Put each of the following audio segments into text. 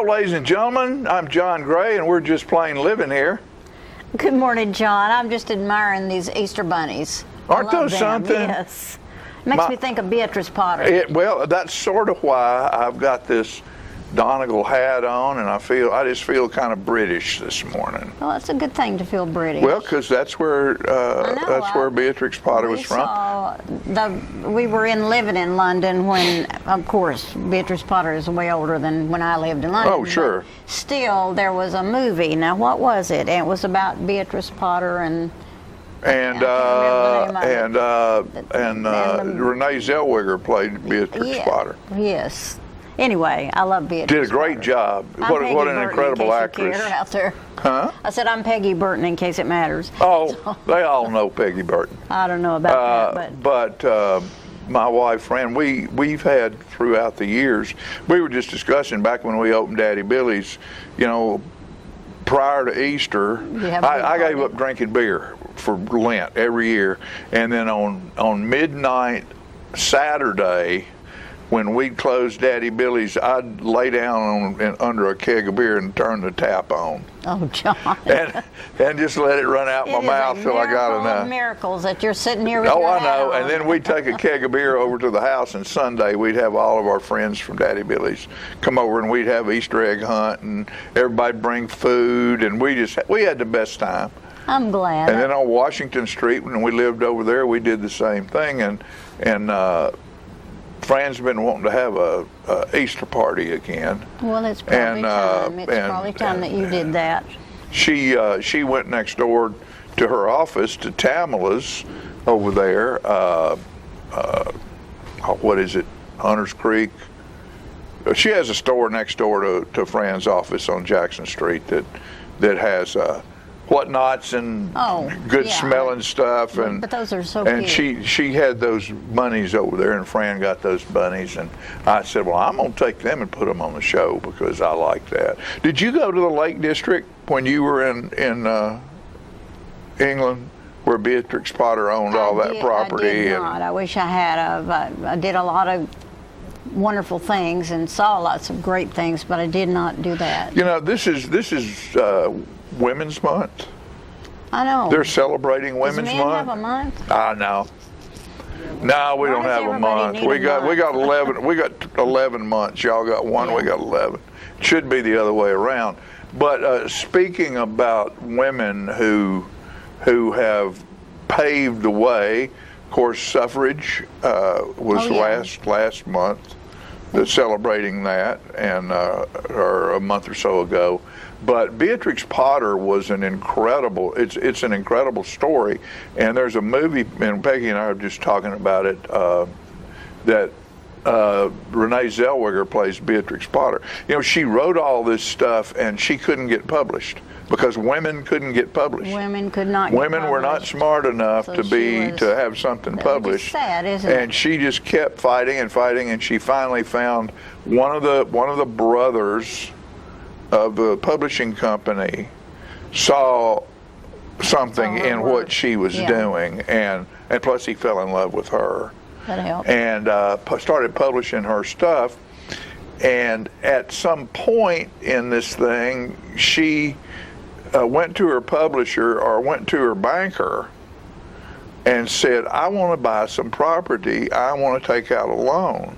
ladies and gentlemen. I'm John Gray, and we're just plain living here. Good morning, John. I'm just admiring these Easter bunnies. Aren't those something? Yes. Makes me think of Beatrix Potter. Well, that's sort of why I've got this Donegal hat on, and I just feel kind of British this morning. Well, it's a good thing to feel British. Well, because that's where Beatrix Potter was from. We were living in London when, of course, Beatrix Potter is way older than when I lived in London. Oh, sure. Still, there was a movie. Now, what was it? And it was about Beatrix Potter and Renee Zellweger played Beatrix Potter. Yes. Anyway, I love Beatrix. Did a great job. What an incredible actress. Out there. Huh? I said I'm Peggy Burton in case it matters. Oh, they all know Peggy Burton. I don't know about that, but my wife, Fran, we've had throughout the years. We were just discussing back when we opened Daddy Billy's. You know, prior to Easter, I gave up drinking beer for Lent every year, and then on midnight Saturday, when we'd close Daddy Billy's, I'd lay down under a keg of beer and turn the tap on. Oh, John. And just let it run out my mouth till I got enough. Miracles that you're sitting here with Oh, your I know. hat on. And then we'd take a keg of beer over to the house, and Sunday we'd have all of our friends from Daddy Billy's come over, and we'd have Easter egg hunt, and everybody'd bring food, and we had the best time. I'm glad. And then on Washington Street, when we lived over there, we did the same thing, and Fran's been wanting to have a Easter party again. Well, it's probably time. It's probably time that you did that. She went next door to her office to Tamala's over there. What is it? Hunters Creek. She has a store next door to Fran's office on Jackson Street that has whatnots and good smelling stuff, but those are so and cute. she had those bunnies over there, and Fran got those bunnies, and I said, well, I'm gonna take them and put them on the show because I like that. Did you go to the Lake District when you were in England, where Beatrix Potter owned all that property? I did not. I wish I had. I did a lot of wonderful things and saw lots of great things, but I did not do that. You know, this is Women's Month. I know. They're celebrating Women's Does Month. Have a month? No. No, we don't have a month. We got 11. We got 11 months. Y'all got one. Yeah. We got 11. It should be the other way around. But speaking about women who have paved the way, of course, suffrage was last month. Celebrating that, and or a month or so ago. But Beatrix Potter was an incredible. It's an incredible story, and there's a movie, and Peggy and I were just talking about it. That Renee Zellweger plays Beatrix Potter. You know, she wrote all this stuff, and she couldn't get published because women couldn't get published. Women could not. Women were not smart enough to have something published. It's sad, isn't it? And she just kept fighting and fighting, and she finally found one of the brothers of the publishing company saw something in what she was doing, and plus he fell in love with her. That helped. And started publishing her stuff. And at some point in this thing, she went to her publisher or went to her banker and said, I want to buy some property. I want to take out a loan.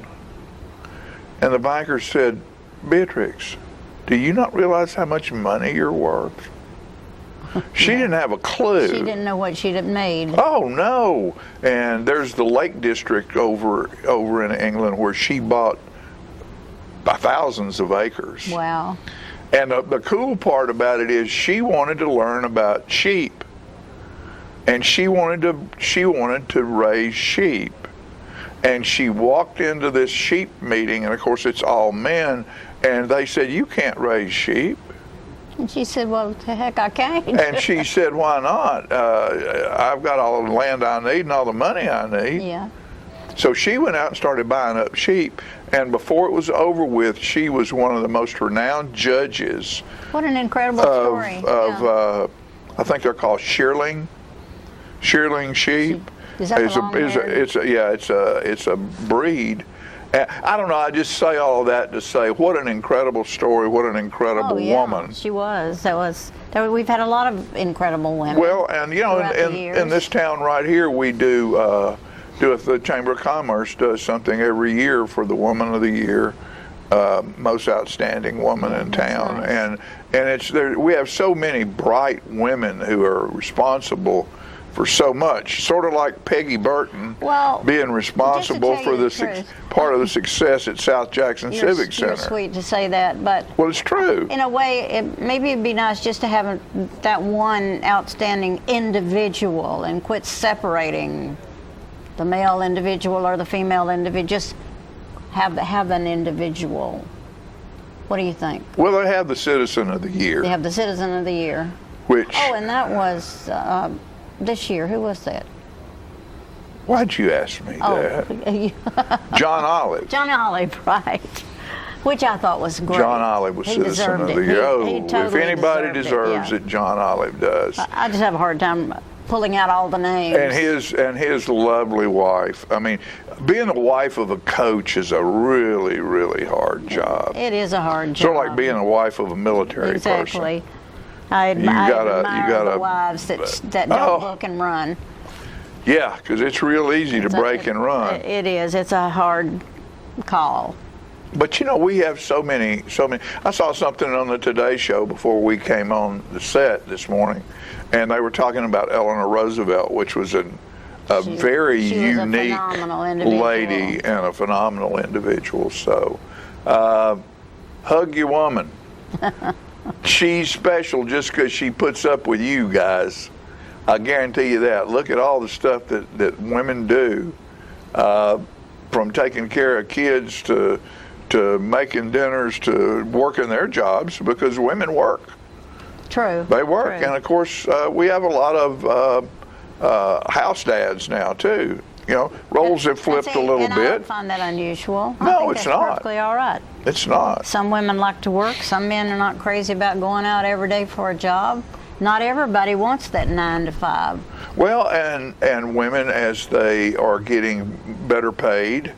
And the banker said, Beatrix, do you not realize how much money you're worth? She didn't have a clue. She didn't know what she'd have made. Oh, no. And there's the Lake District over in England where she bought thousands of acres. Wow. And the cool part about it is she wanted to learn about sheep. And she wanted to raise sheep. And she walked into this sheep meeting, and of course it's all men, and they said, you can't raise sheep. And she said, well, the heck I can. And she said, why not? I've got all the land I need and all the money I need. Yeah. So she went out and started buying up sheep, and before it was over with, she was one of the most renowned judges. What an incredible story. I think they're called shearling sheep. Is that the long-haired? It's a breed, I don't know, I just say all of that to say what an incredible story, what an incredible woman. She was. We've had a lot of incredible women. Well, and in this town right here, we do the Chamber of Commerce does something every year for the Woman of the Year, most outstanding woman in town. Nice. And it's there. We have so many bright women who are responsible for so much, sort of like Peggy Burton being responsible for part of the success at South Jackson Civic Center. You're sweet to say that, but it's true. In a way, maybe it'd be nice just to have that one outstanding individual and quit separating the male individual or the female individual. Just have an individual. What do you think? Well, they have the Citizen of the Year. They have the Citizen of the Year. And that was this year. Who was that? Why'd you ask me that? John Olive. John Olive, right. Which I thought was great. John Olive was Citizen of the Year. He totally if anybody deserves it, John Olive does. I just have a hard time pulling out all the names. And his lovely wife. I mean, being a wife of a coach is a really, really hard job. It is a hard job. Sort of like being a wife of a military person. Exactly. I admire the wives that don't book and run. Yeah, because it's real easy to break and run. It is. It's a hard call. But we have so many. I saw something on the Today Show before we came on the set this morning, and they were talking about Eleanor Roosevelt, which was a very unique lady and a phenomenal individual. So, hug your woman. She's special just because she puts up with you guys. I guarantee you that. Look at all the stuff that women do, from taking care of kids to making dinners to working their jobs, because women work. True. They work. True. And of course, we have a lot of house dads now too. Roles have flipped a little bit. I don't find that unusual. No, it's not. Perfectly all right. It's not. Some women like to work. Some men are not crazy about going out every day for a job. Not everybody wants that 9 to 5. Well, and women, as they are getting better paid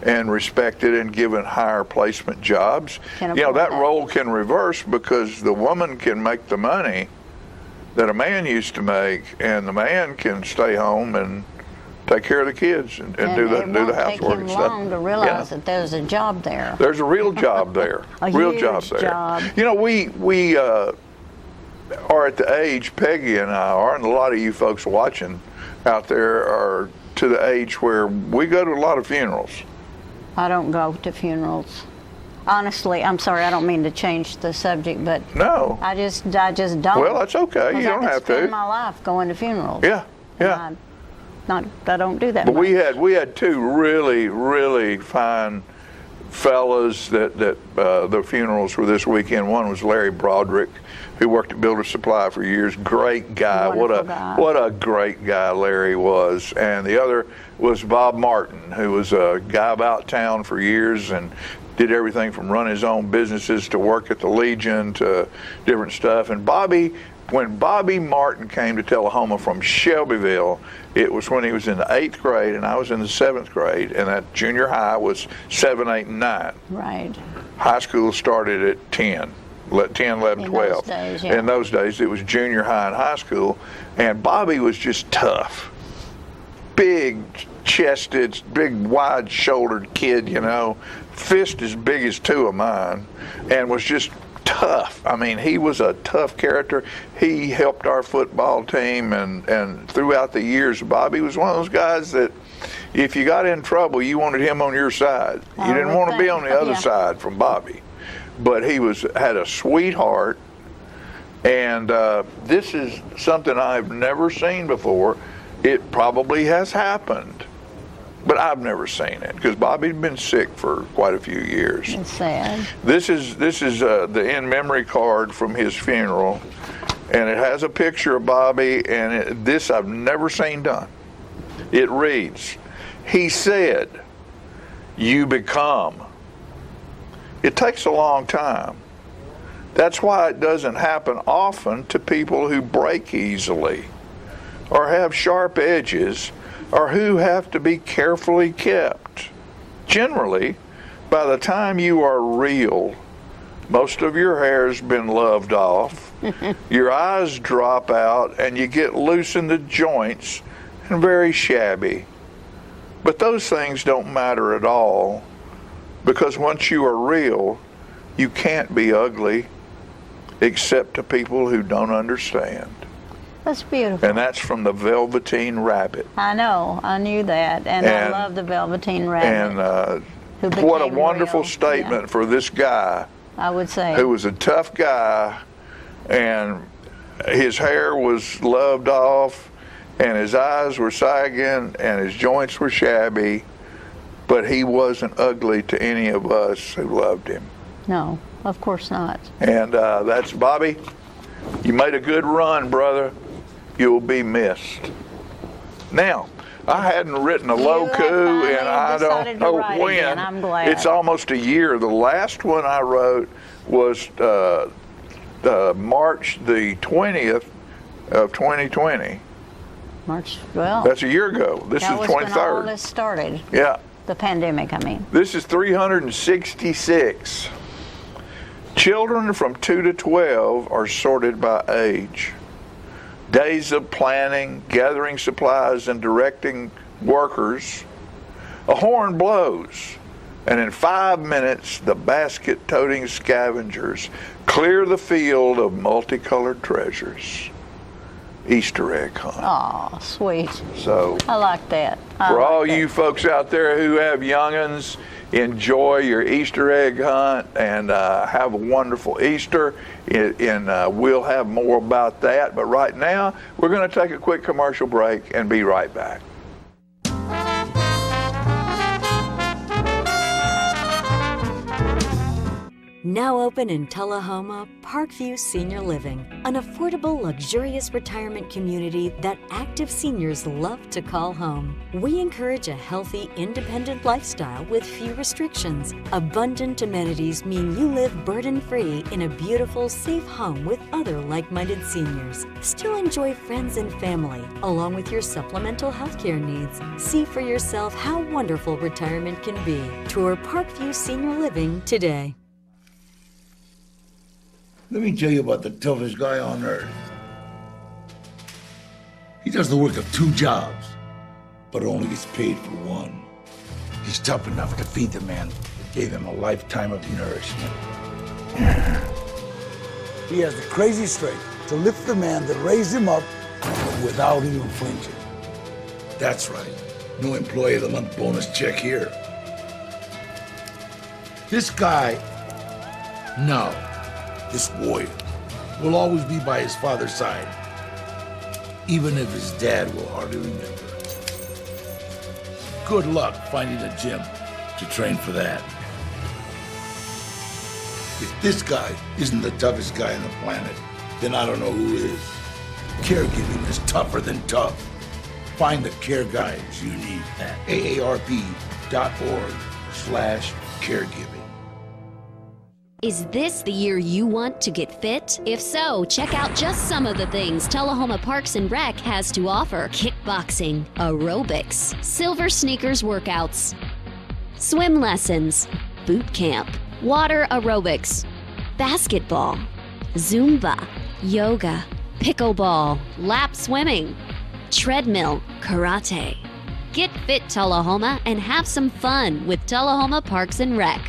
and respected and given higher placement jobs, that role can reverse, because the woman can make the money that a man used to make, and the man can stay home and take care of the kids and do the housework. It won't take him long to realize that there's a job there. There's a real job there. Huge job there. Job. We are at the age, Peggy and I are, and a lot of you folks watching out there are to the age where we go to a lot of funerals. I don't go to funerals. Honestly, I'm sorry, I don't mean to change the subject, but no, I just don't. Well, that's okay. You don't have to. I spend my life going to funerals. Yeah. I don't do that. But much. we had two really, really fine fellas that the funerals were this weekend. One was Larry Broderick, who worked at Builder Supply for years. Great guy. What a great guy Larry was. And the other was Bob Martin, who was a guy about town for years and did everything from run his own businesses to work at the Legion to different stuff. And when Bobby Martin came to Tullahoma from Shelbyville, it was when he was in the 8th grade and I was in the 7th grade, and that junior high was 7, 8, and 9. Right. High school started at 10, 11, 12. In those days, it was junior high and high school, and Bobby was just tough. Big-chested, big, wide-shouldered kid, fist as big as 2 of mine, and was just tough. I mean, he was a tough character. He helped our football team, and throughout the years, Bobby was one of those guys that if you got in trouble, you wanted him on your side. You didn't want to be on the other side from Bobby. But he had a sweetheart, and this is something I've never seen before. It probably has happened, but I've never seen it because Bobby'd been sick for quite a few years. It's sad. This is the in memory card from his funeral, and it has a picture of Bobby, and this I've never seen done. It reads, "He said, you become." It takes a long time. That's why it doesn't happen often to people who break easily, or have sharp edges, or who have to be carefully kept. Generally, by the time you are real, most of your hair's been loved off, your eyes drop out, and you get loose in the joints and very shabby. But those things don't matter at all, because once you are real, you can't be ugly, except to people who don't understand. That's beautiful. And that's from the Velveteen Rabbit. I know, I knew that, and I love the Velveteen Rabbit. And what a wonderful statement for this guy. I would say. Who was a tough guy, and his hair was loved off, and his eyes were sagging, and his joints were shabby, but he wasn't ugly to any of us who loved him. No, of course not. And that's Bobby. You made a good run, brother. You'll be missed. Now, I hadn't written a low-coup, and I don't know when. I'm glad. It's almost a year. The last one I wrote was March the 20th of 2020. March, well. That's a year ago. This is 23rd. That was when all this started. Yeah. The pandemic, I mean. This is 366. Children from 2 to 12 are sorted by age. Days of planning, gathering supplies, and directing workers. A horn blows, and in 5 minutes, the basket-toting scavengers clear the field of multicolored treasures. Easter egg hunt. Oh, sweet. So I like that. For all you folks out there who have young'uns, enjoy your Easter egg hunt and have a wonderful Easter. And we'll have more about that. But right now, we're going to take a quick commercial break and be right back. Now open in Tullahoma, Parkview Senior Living, an affordable, luxurious retirement community that active seniors love to call home. We encourage a healthy, independent lifestyle with few restrictions. Abundant amenities mean you live burden-free in a beautiful, safe home with other like-minded seniors. Still enjoy friends and family, along with your supplemental healthcare needs. See for yourself how wonderful retirement can be. Tour Parkview Senior Living today. Let me tell you about the toughest guy on earth. He does the work of 2 jobs, but only gets paid for one. He's tough enough to feed the man that gave him a lifetime of nourishment. He has the crazy strength to lift the man that raised him up without even flinching. That's right. No employee of the month bonus check here. This guy, this warrior, will always be by his father's side, even if his dad will hardly remember. Good luck finding a gym to train for that. If this guy isn't the toughest guy on the planet, then I don't know who is. Caregiving is tougher than tough. Find the care guides you need at aarp.org/caregiving. Is this the year you want to get fit? If so, check out just some of the things Tullahoma Parks and Rec has to offer. Kickboxing, aerobics, silver sneakers workouts, swim lessons, boot camp, water aerobics, basketball, Zumba, yoga, pickleball, lap swimming, treadmill, karate. Get fit, Tullahoma, and have some fun with Tullahoma Parks and Rec.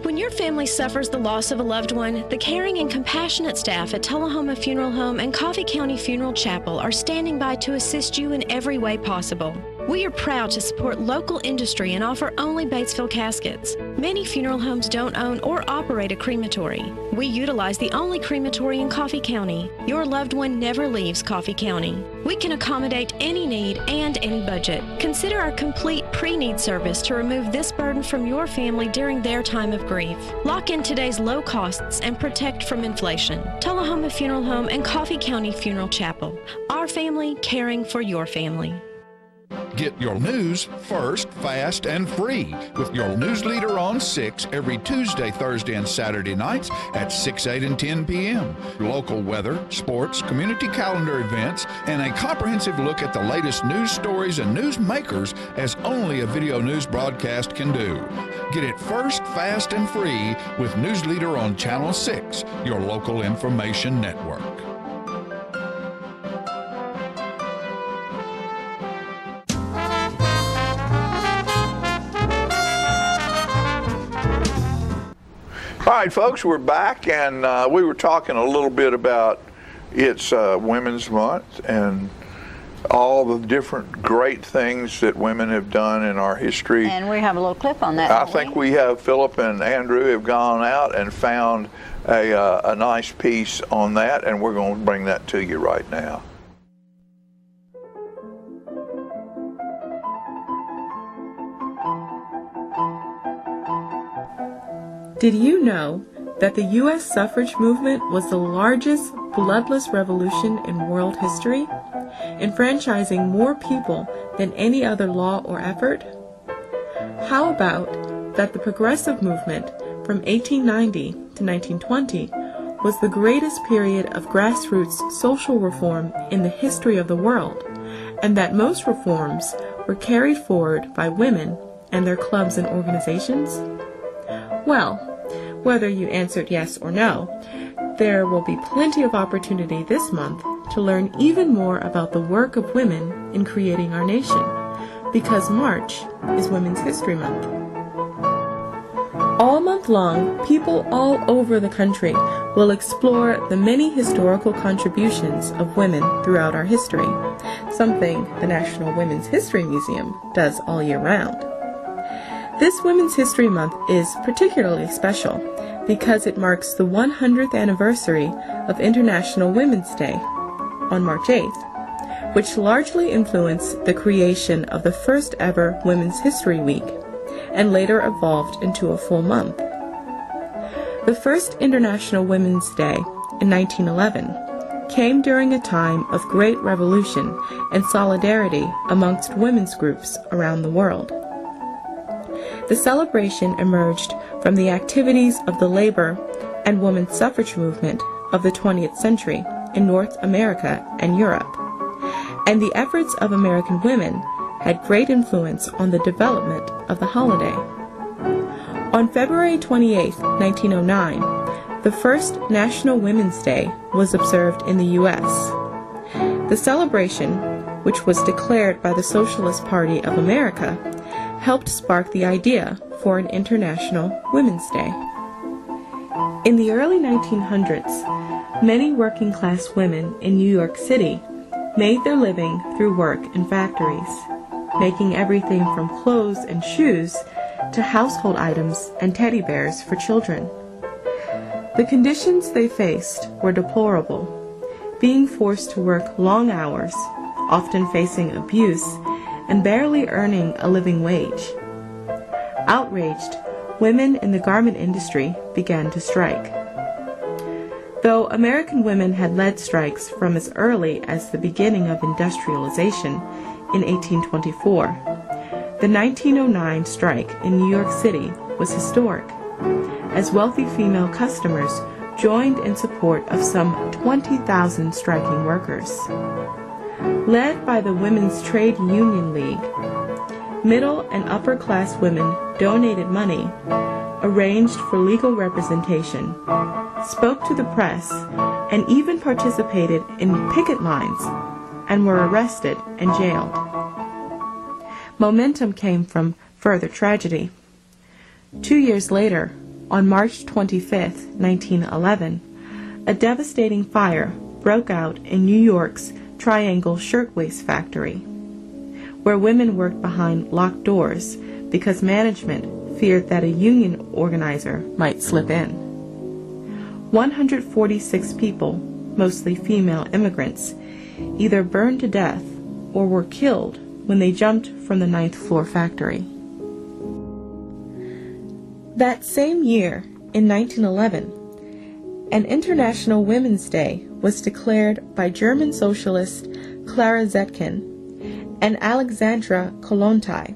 When your family suffers the loss of a loved one, the caring and compassionate staff at Tullahoma Funeral Home and Coffee County Funeral Chapel are standing by to assist you in every way possible. We are proud to support local industry and offer only Batesville caskets. Many funeral homes don't own or operate a crematory. We utilize the only crematory in Coffee County. Your loved one never leaves Coffee County. We can accommodate any need and any budget. Consider our complete pre-need service to remove this burden from your family during their time of grief. Lock in today's low costs and protect from inflation. Tullahoma Funeral Home and Coffee County Funeral Chapel. Our family caring for your family. Get your news first, fast, and free with your news leader on 6 every Tuesday, Thursday, and Saturday nights at 6, 8, and 10 p.m. Local weather, sports, community calendar events, and a comprehensive look at the latest news stories and news makers as only a video news broadcast can do. Get it first, fast, and free with News Leader on Channel 6, your local information network. All right, folks, we're back, and we were talking a little bit about it's Women's Month and all the different great things that women have done in our history. And we have a little clip on that. I think we have, Philip and Andrew have gone out and found a nice piece on that, and we're going to bring that to you right now. Did you know that the U.S. suffrage movement was the largest bloodless revolution in world history, enfranchising more people than any other law or effort? How about that the progressive movement from 1890 to 1920 was the greatest period of grassroots social reform in the history of the world, and that most reforms were carried forward by women and their clubs and organizations? Well, whether you answered yes or no, there will be plenty of opportunity this month to learn even more about the work of women in creating our nation, because March is Women's History Month. All month long, people all over the country will explore the many historical contributions of women throughout our history, something the National Women's History Museum does all year round. This Women's History Month is particularly special because it marks the 100th anniversary of International Women's Day on March 8th, which largely influenced the creation of the first ever Women's History Week and later evolved into a full month. The first International Women's Day in 1911 came during a time of great revolution and solidarity amongst women's groups around the world. The celebration emerged from the activities of the labor and women's suffrage movement of the 20th century in North America and Europe, and the efforts of American women had great influence on the development of the holiday. On February 28, 1909, the first National Women's Day was observed in the U.S. The celebration, which was declared by the Socialist Party of America, helped spark the idea for an International Women's Day. In the early 1900s, many working-class women in New York City made their living through work in factories, making everything from clothes and shoes to household items and teddy bears for children. The conditions they faced were deplorable, being forced to work long hours, often facing abuse, and barely earning a living wage. Outraged, women in the garment industry began to strike. Though American women had led strikes from as early as the beginning of industrialization in 1824, the 1909 strike in New York City was historic, as wealthy female customers joined in support of some 20,000 striking workers. Led by the Women's Trade Union League, middle and upper class women donated money, arranged for legal representation, spoke to the press, and even participated in picket lines, and were arrested and jailed. Momentum came from further tragedy. 2 years later, on March 25, 1911, a devastating fire broke out in New York's Triangle Shirtwaist Factory, where women worked behind locked doors because management feared that a union organizer might slip in. 146 people, mostly female immigrants, either burned to death or were killed when they jumped from the 9th floor factory. That same year, in 1911, an International Women's Day was declared by German socialist Clara Zetkin and Alexandra Kollontai,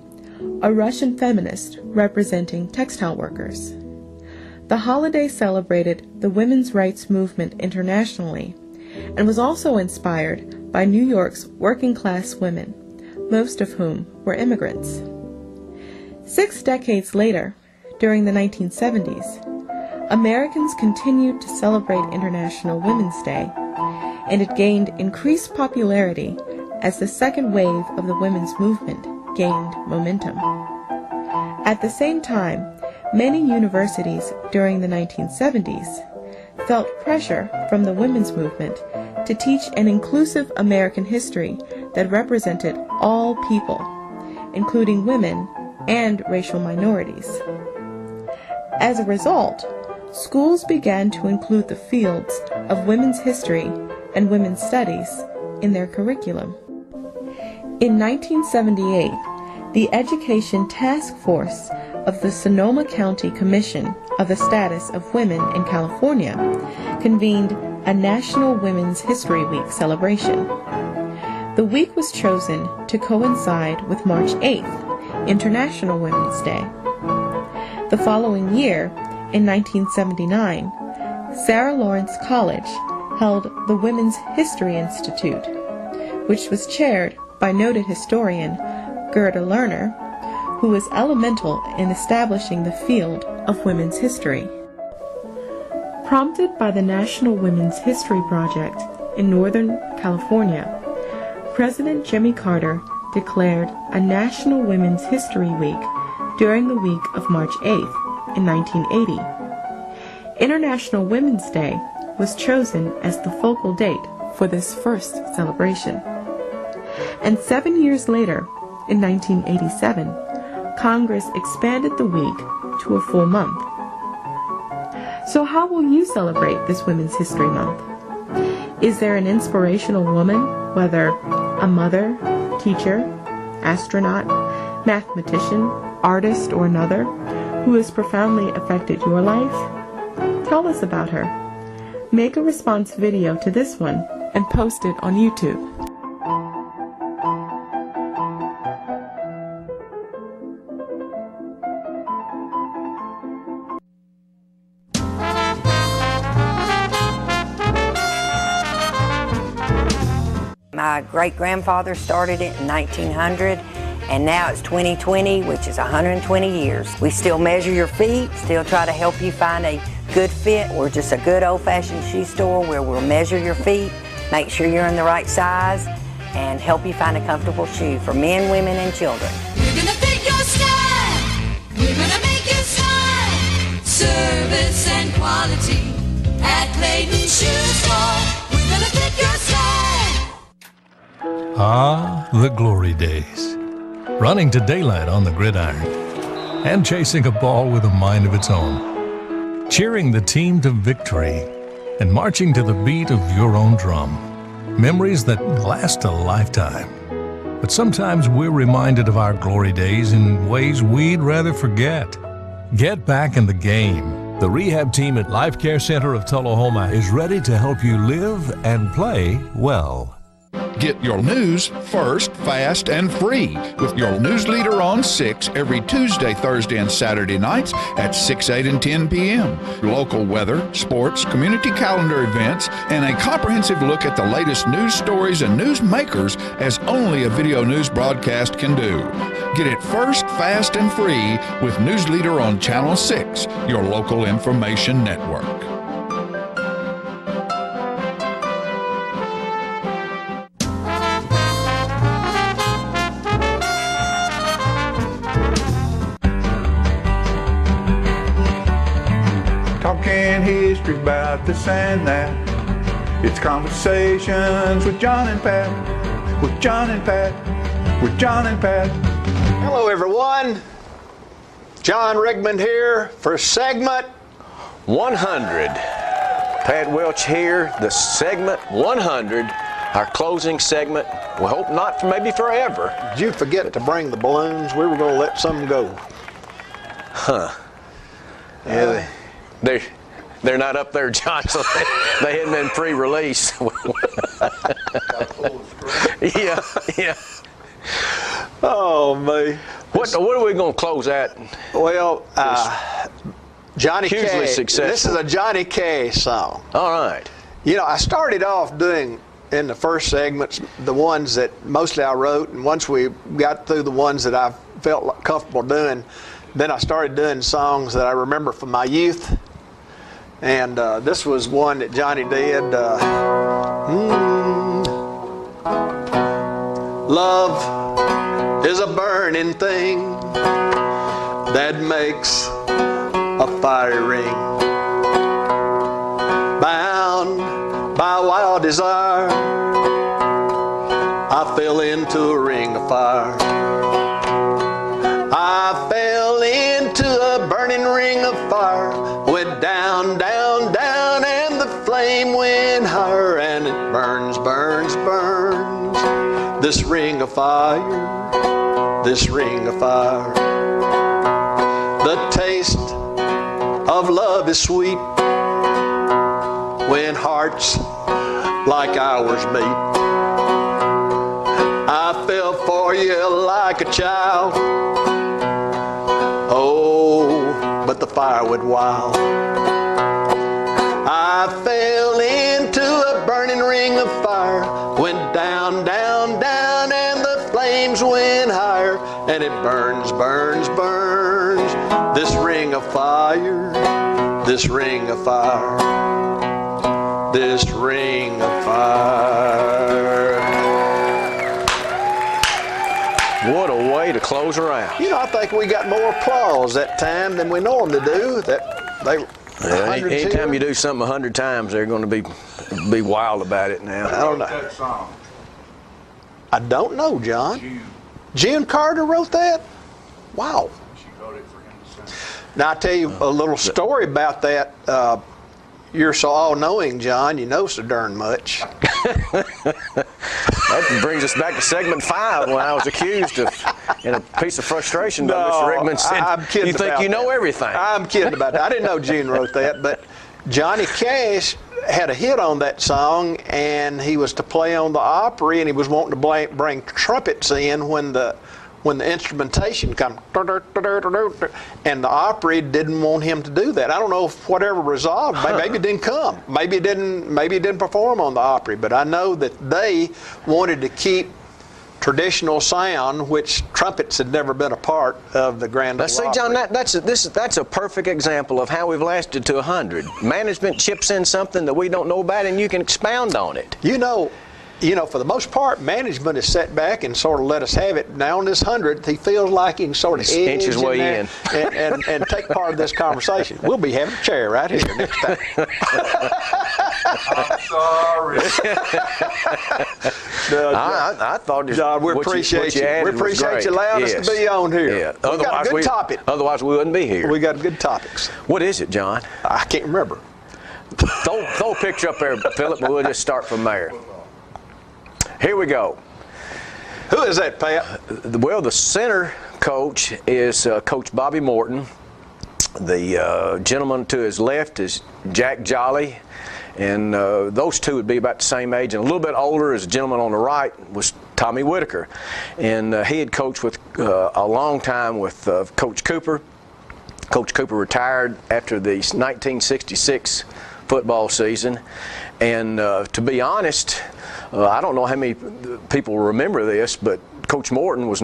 a Russian feminist representing textile workers. The holiday celebrated the women's rights movement internationally and was also inspired by New York's working-class women, most of whom were immigrants. 6 decades later, during the 1970s, Americans continued to celebrate International Women's Day, and it gained increased popularity as the second wave of the women's movement gained momentum. At the same time, many universities during the 1970s felt pressure from the women's movement to teach an inclusive American history that represented all people, including women and racial minorities. As a result, schools began to include the fields of women's history and women's studies in their curriculum. In 1978, the Education Task Force of the Sonoma County Commission of the Status of Women in California convened a National Women's History Week celebration. The week was chosen to coincide with March 8th, International Women's Day. The following year, in 1979, Sarah Lawrence College held the Women's History Institute, which was chaired by noted historian Gerda Lerner, who was elemental in establishing the field of women's history. Prompted by the National Women's History Project in Northern California, President Jimmy Carter declared a National Women's History Week during the week of March 8th in 1980. International Women's Day was chosen as the focal date for this first celebration. And 7 years later, in 1987, Congress expanded the week to a full month. So how will you celebrate this Women's History Month? Is there an inspirational woman, whether a mother, teacher, astronaut, mathematician, artist, or another, who has profoundly affected your life? Tell us about her. Make a response video to this one and post it on YouTube. My great-grandfather started it in 1900, and now it's 2020, which is 120 years. We still measure your feet, still try to help you find a good fit. We're just a good old-fashioned shoe store where we'll measure your feet, make sure you're in the right size, and help you find a comfortable shoe for men, women, and children. We're gonna fit your style. We're gonna make you smile. Service and quality at Clayton Shoe Store. We're gonna fit your style. Ah, the glory days. Running to daylight on the gridiron and chasing a ball with a mind of its own. Cheering the team to victory and marching to the beat of your own drum. Memories that last a lifetime. But sometimes we're reminded of our glory days in ways we'd rather forget. Get back in the game. The rehab team at Life Care Center of Tullahoma is ready to help you live and play well. Get your news first, fast, and free with your news leader on 6 every Tuesday, Thursday, and Saturday nights at 6, 8, and 10 p.m. Local weather, sports, community calendar events, and a comprehensive look at the latest news stories and news makers as only a video news broadcast can do. Get it first, fast, and free with News Leader on Channel 6, your local information network. Talking history about this and that. It's conversations with John and Pat. With John and Pat. With John and Pat. Hello everyone. John Rigmond here for segment 100. Pat Welch here, the segment 100, our closing segment. We hope not for maybe forever. Did you forget to bring the balloons? We were going to let some go. Huh. Yeah, they're not up there, John, so they hadn't been pre-released. Yeah. Oh, me. What are we going to close at? Well, Johnny hugely Cash. successful. This is a Johnny Cash song. All right. You know, I started off doing, in the first segments, the ones that mostly I wrote, and once we got through the ones that I felt comfortable doing, then I started doing songs that I remember from my youth. And this was one that Johnny did. Love is a burning thing that makes a fire ring. Bound by wild desire, I fell into a ring of fire. I fell into a burning ring of fire, went down, down, down, and the flame went higher, and it burns, burns, burns. This ring of fire, this ring of fire. The taste of love is sweet when hearts like ours meet. I fell for you like a child. Oh, but the fire went wild. I fell into a burning ring of fire, went down, down, down, and the flames went higher, and it burns, burns, burns. This ring of fire, this ring of fire, this ring of fire. What a way to close her out. You know, I think we got more applause that time than we normally do. Anytime you do something 100 times, they're going to be wild about it now. I don't know. I don't know, John. June Carter wrote that? Wow. She wrote it for him to sing. Now, I'll tell you a little story about that. You're so all-knowing, John. You know so darn much. That brings us back to segment 5 when I was accused of, in a piece of frustration, by Mr. Rickman said, I'm kidding. You think you know everything. I'm kidding about that. I didn't know June wrote that, but Johnny Cash had a hit on that song, and he was to play on the Opry, and he was wanting to bring trumpets in when the instrumentation comes, and the Opry didn't want him to do that. I don't know if whatever resolved. Maybe it didn't come. Maybe it didn't perform on the Opry. But I know that they wanted to keep traditional sound, which trumpets had never been a part of the Grand Ole Opry. See, John, that's a perfect example of how we've lasted to 100. Management chips in something that we don't know about, and you can expound on it. You know, for the most part, management has sat back and sort of let us have it. Now on this 100th, he feels like he can sort of edge his way in and take part of this conversation. We'll be having a chair right here next time. I'm sorry. I thought this, John, we appreciate you. We appreciate you allowing us to be on here. Yeah. We got a good topic. Otherwise, we wouldn't be here. We got good topics. What is it, John? I can't remember. Throw a picture up there, Philip, and we'll just start from there. Here we go. Who is that, Pat? Well, the center coach is Coach Bobby Morton. The gentleman to his left is Jack Jolly. And those two would be about the same age. And a little bit older is the gentleman on the right was Tommy Whitaker. And he had coached with a long time with Coach Cooper. Coach Cooper retired after the 1966 football season. And to be honest, I don't know how many people remember this, but Coach Morton was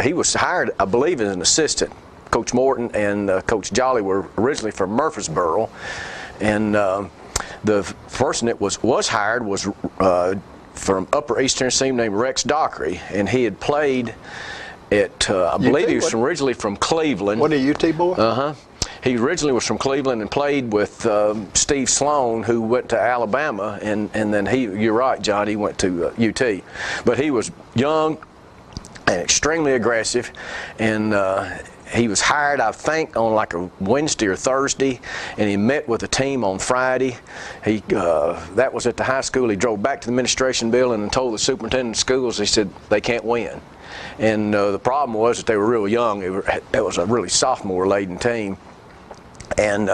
he was hired, I believe, as an assistant. Coach Morton and Coach Jolly were originally from Murfreesboro. And the person that was hired was from Upper East Tennessee named Rex Dockery, and he had played at, I believe he was originally from Cleveland. Wasn't he a UT boy? Uh-huh. He originally was from Cleveland and played with Steve Sloan, who went to Alabama, and then you're right, John, he went to UT. But he was young and extremely aggressive, and he was hired, I think, on like a Wednesday or Thursday, and he met with the team on Friday. That was at the high school. He drove back to the administration building and told the superintendent of schools, he said, they can't win. And the problem was that they were real young. It was a really sophomore-laden team. And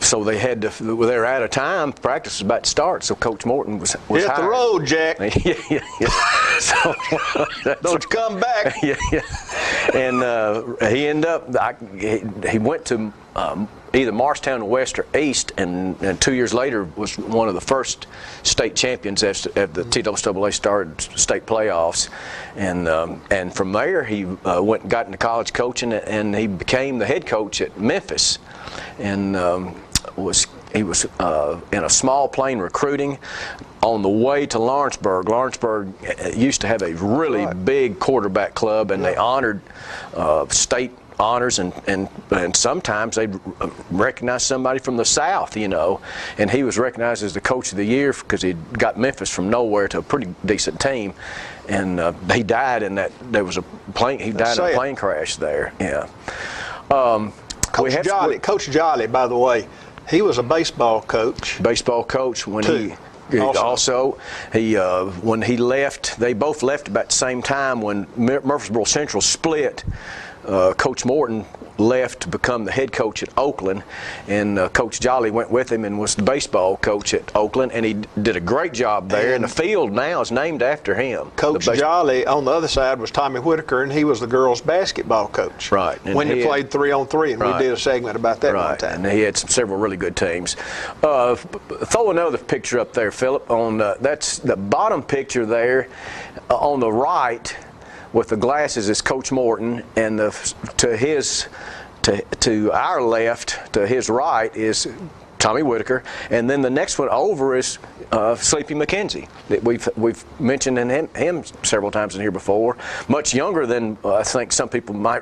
so they had to. They were out of time. Practice was about to start, so Coach Morton was hit hired. the road, Jack. yeah. So don't you come back. yeah. And he ended up. He went to either Morristown West or East, and 2 years later was one of the first state champions as the TWA started state playoffs, and from there he went and got into college coaching, and he became the head coach at Memphis, and he was in a small plane recruiting on the way to Lawrenceburg. Lawrenceburg used to have a really big quarterback club, and they honored state honors, and sometimes they'd recognize somebody from the South, and he was recognized as the coach of the year because he got Memphis from nowhere to a pretty decent team, and he died in that. There was a plane. He died in a plane crash there. Yeah. Coach Jolly, by the way, he was a baseball coach. Baseball coach when he when he left, they both left about the same time when Murfreesboro Central split. Coach Morton left to become the head coach at Oakland, and Coach Jolly went with him and was the baseball coach at Oakland, and he did a great job there, and the field now is named after him. Coach Jolly, on the other side, was Tommy Whitaker, and he was the girls' basketball coach. Right. When they played 3-on-3, and we did a segment about that one time. And he had several really good teams. Throw another picture up there, Philip. That's the bottom picture there on the right. With the glasses is Coach Morton, and to our left, to his right, is Tommy Whitaker, and then the next one over is Sleepy Mckenzie. We've mentioned him several times in here before. Much younger than I think some people might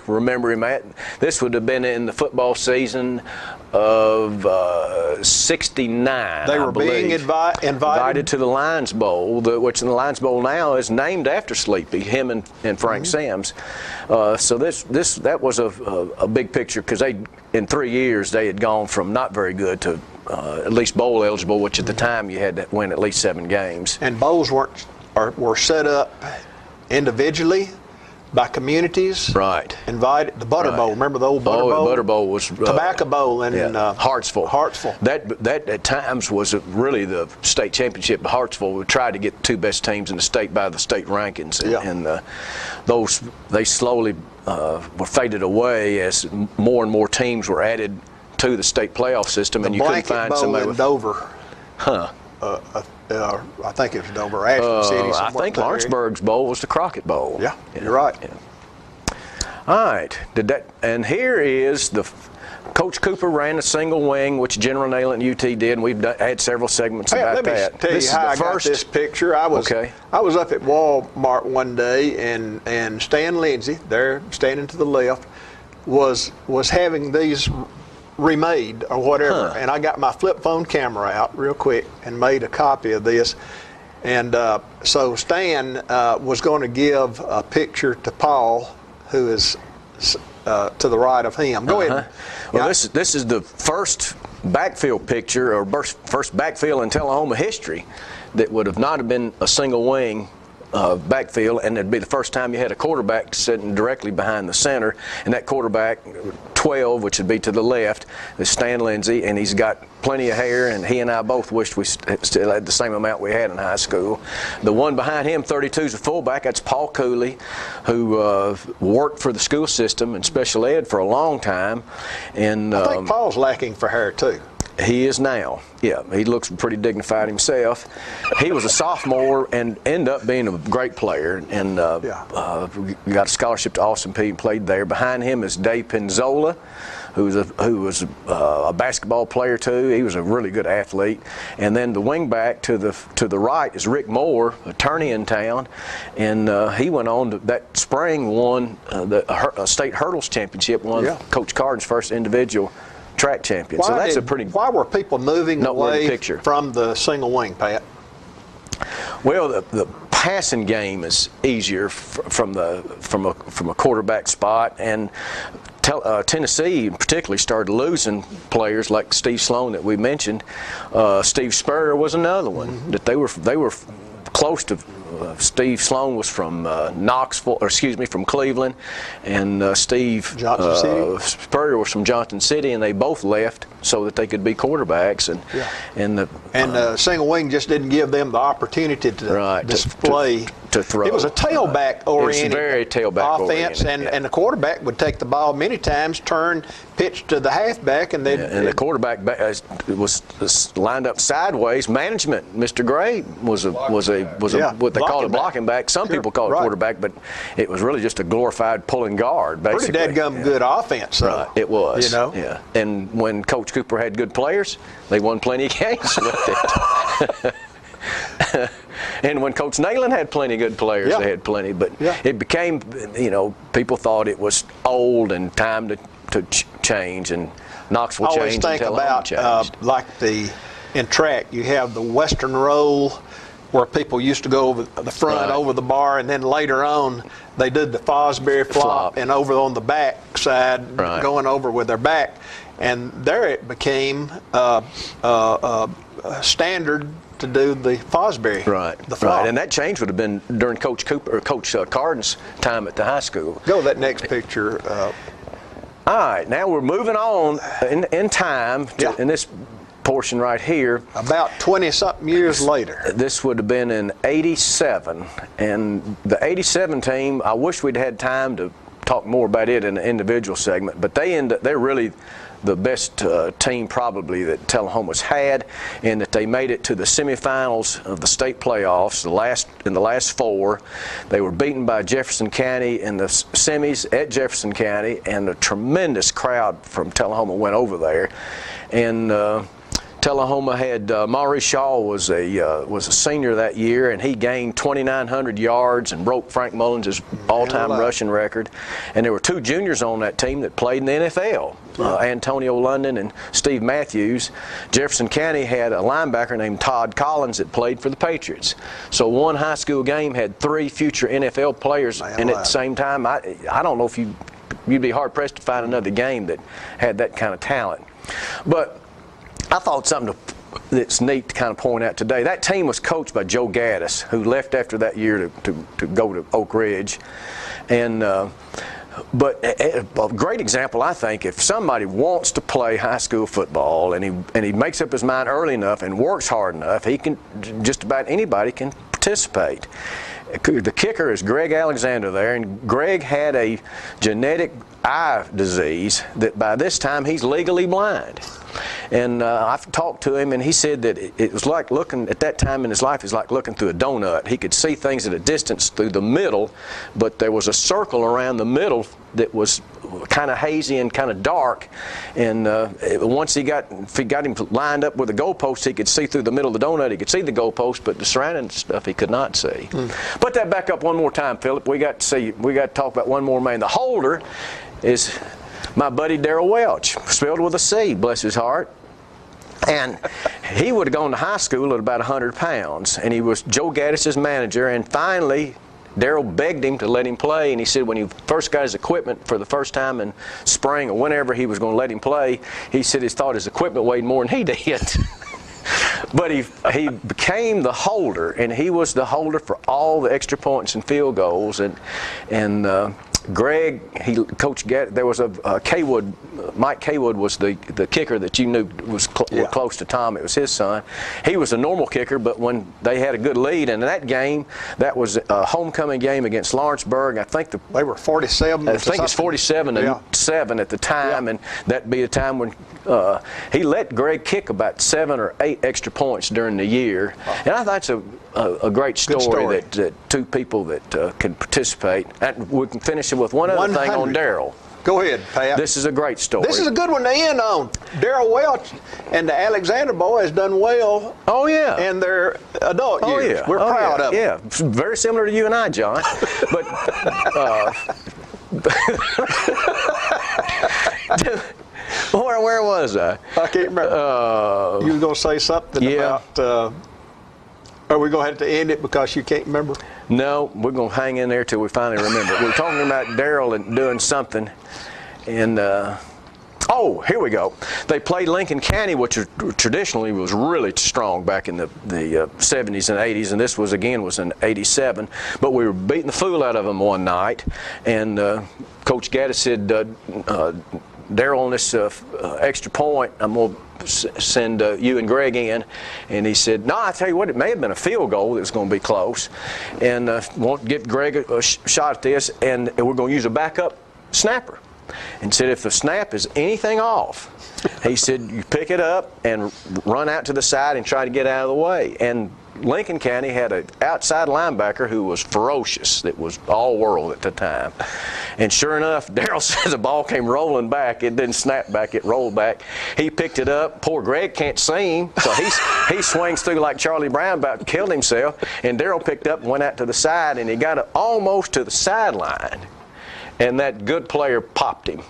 remember him at. This would have been in the football season of '69. They were being invited to the Lions Bowl, which the Lions Bowl now is named after Sleepy, him and Frank Sims. So that was a big picture because in 3 years they had gone from not very good to at least bowl eligible, which at the time you had to win at least 7 games. And bowls were set up individually by communities. Right. Invited the Butter Bowl. Remember the old Butter Bowl? Butter Bowl was Tobacco Bowl in Hartsville. Hartsville. That at times was really the state championship. Hartsville would try to get the 2 best teams in the state by the state rankings, and those they slowly were faded away as more and more teams were added to the state playoff system, and you couldn't find somebody in Dover. I think it was Dover, Ashland City. I think Lawrenceburg's bowl was the Crockett Bowl. Yeah, you're right. Yeah. All right, and here is Coach Cooper ran a single wing, which General Nail and UT did, and we've had several segments about that. Let me tell you how I got this picture. I was up at Walmart one day, and Stan Lindsay, there standing to the left, was having these remade or whatever, and I got my flip phone camera out real quick and made a copy of this, and so Stan was going to give a picture to Paul, who is to the right of him. Go ahead. Well, this is the first backfield picture, or first backfield in Tullahoma history that would have not have been a single wing backfield, and it'd be the first time you had a quarterback sitting directly behind the center, and that quarterback 12, which would be to the left, is Stan Lindsay, and he's got plenty of hair, and he and I both wished we still had the same amount we had in high school. The one behind him, 32, is a fullback. That's Paul Cooley, who worked for the school system and special ed for a long time. And I think Paul's lacking for hair too. He is now. Yeah, he looks pretty dignified himself. He was a sophomore and ended up being a great player, and got a scholarship to Austin Peay and played there. Behind him is Dave Penzola, who was a basketball player too. He was a really good athlete. And then the wingback to the right is Rick Moore, attorney in town, and he went on to that spring won the state hurdles championship, won Coach Carden's first individual track champion. So that's a pretty. Why were people moving away from the single wing, Pat? Well, the passing game is easier from a quarterback spot, and Tennessee particularly started losing players like Steve Sloan that we mentioned. Steve Spurrier was another one that they were close to Steve Sloan was from from Cleveland, and Steve Spurrier was from Johnson City, and they both left so that they could be quarterbacks. And Single Wing just didn't give them the opportunity to display. To throw. It was a tailback-oriented very offense, and the quarterback would take the ball many times, turn, pitch to the halfback, and the quarterback was lined up sideways. Management, Mr. Gray was what they call a blocking back. Some people call it quarterback, but it was really just a glorified pulling guard, basically. Pretty dadgum good offense, though. Right, it was. You know? Yeah. And when Coach Cooper had good players, they won plenty of games with it. And when Coach Nayland had plenty of good players, they had plenty. But it became, people thought it was old and time to change, and Knoxville changed and Tullahoma changed. Always think about, in track, you have the Western roll where people used to go over the front, over the bar, and then later on they did the Fosbury flop and over on the back side, going over with their back. And there it became standard to do the Fosbury. The flop. Right, and that change would have been during Coach Cooper or Coach Carden's time at the high school. Go to that next picture. All right, now we're moving on in time in this portion right here. About 20-something years later. This would have been in '87, and the '87 team, I wish we'd had time to talk more about it in the individual segment, but they're really the best team probably that Tullahoma's had, in that they made it to the semifinals of the state playoffs. In the last four, they were beaten by Jefferson County in the semis at Jefferson County, and a tremendous crowd from Tullahoma went over there. And Tullahoma had Maurice Shaw was a senior that year, and he gained 2,900 yards and broke Frank Mullins' all-time rushing record. And there were two juniors on that team that played in the NFL, Antonio London and Steve Matthews. Jefferson County had a linebacker named Todd Collins that played for the Patriots. So one high school game had three future NFL players in it at the same time. I don't know if you'd be hard-pressed to find another game that had that kind of talent. But I thought something that's neat to kind of point out today. That team was coached by Joe Gaddis, who left after that year to go to Oak Ridge. And but a great example, I think, if somebody wants to play high school football and he makes up his mind early enough and works hard enough, just about anybody can participate. The kicker is Greg Alexander there, and Greg had a genetic eye disease that by this time he's legally blind. And I've talked to him, and he said that it was like looking, at that time in his life, it's like looking through a donut. He could see things at a distance through the middle, but there was a circle around the middle that was kind of hazy and kind of dark. And once if he got him lined up with a goalpost, he could see through the middle of the donut. He could see the goalpost, but the surrounding stuff he could not see. Put that back up one more time, Philip. We got to talk about one more man. The holder is my buddy Daryl Welch, spelled with a C, bless his heart. And he would have gone to high school at about 100 pounds, and he was Joe Gaddis' manager. And finally, Daryl begged him to let him play, and he said when he first got his equipment for the first time in spring or whenever he was going to let him play, he said he thought his equipment weighed more than he did. But he became the holder, and he was the holder for all the extra points and field goals. And Greg, Coach Gaddis, there was a Kaywood, Mike Kaywood was the kicker that you knew was close to Tom. It was his son. He was a normal kicker, but when they had a good lead, and in that game, that was a homecoming game against Lawrenceburg. I think they were 47. I think it's 47-7 at the time, and that'd be a time when he let Greg kick about 7 or 8 extra points during the year. And I think that's a great story. That two people that can participate. And we can finish it with one other thing on Daryl. Go ahead, Pat. This is a great story. This is a good one to end on. Daryl Welch and the Alexander boys done well. Oh, yeah. In their adult years. Yeah. We're proud of them. Yeah, very similar to you and I, John. But where was I? I can't remember. You were going to say something about... Are we going to have to end it because you can't remember? No, we're going to hang in there till we finally remember. We're talking about Daryl and doing something, and Oh, here we go. They played Lincoln County, which traditionally was really strong back in the 70s and 80s, and this was in 87. But we were beating the fool out of them one night, and Coach Gaddis said, Daryl, on this extra point, I'm going to send you and Greg in. And he said, no, I tell you what, it may have been a field goal that was going to be close. And won't give Greg a shot at this, and we're going to use a backup snapper. And said, if the snap is anything off, he said, you pick it up and run out to the side and try to get out of the way. And Lincoln County had an outside linebacker who was ferocious, that was all-world at the time. And sure enough, Daryl said the ball came rolling back. It didn't snap back, it rolled back. He picked it up. Poor Greg can't see him, so he swings through like Charlie Brown, about to kill himself. And Daryl picked up and went out to the side, and he got it almost to the sideline. And that good player popped him.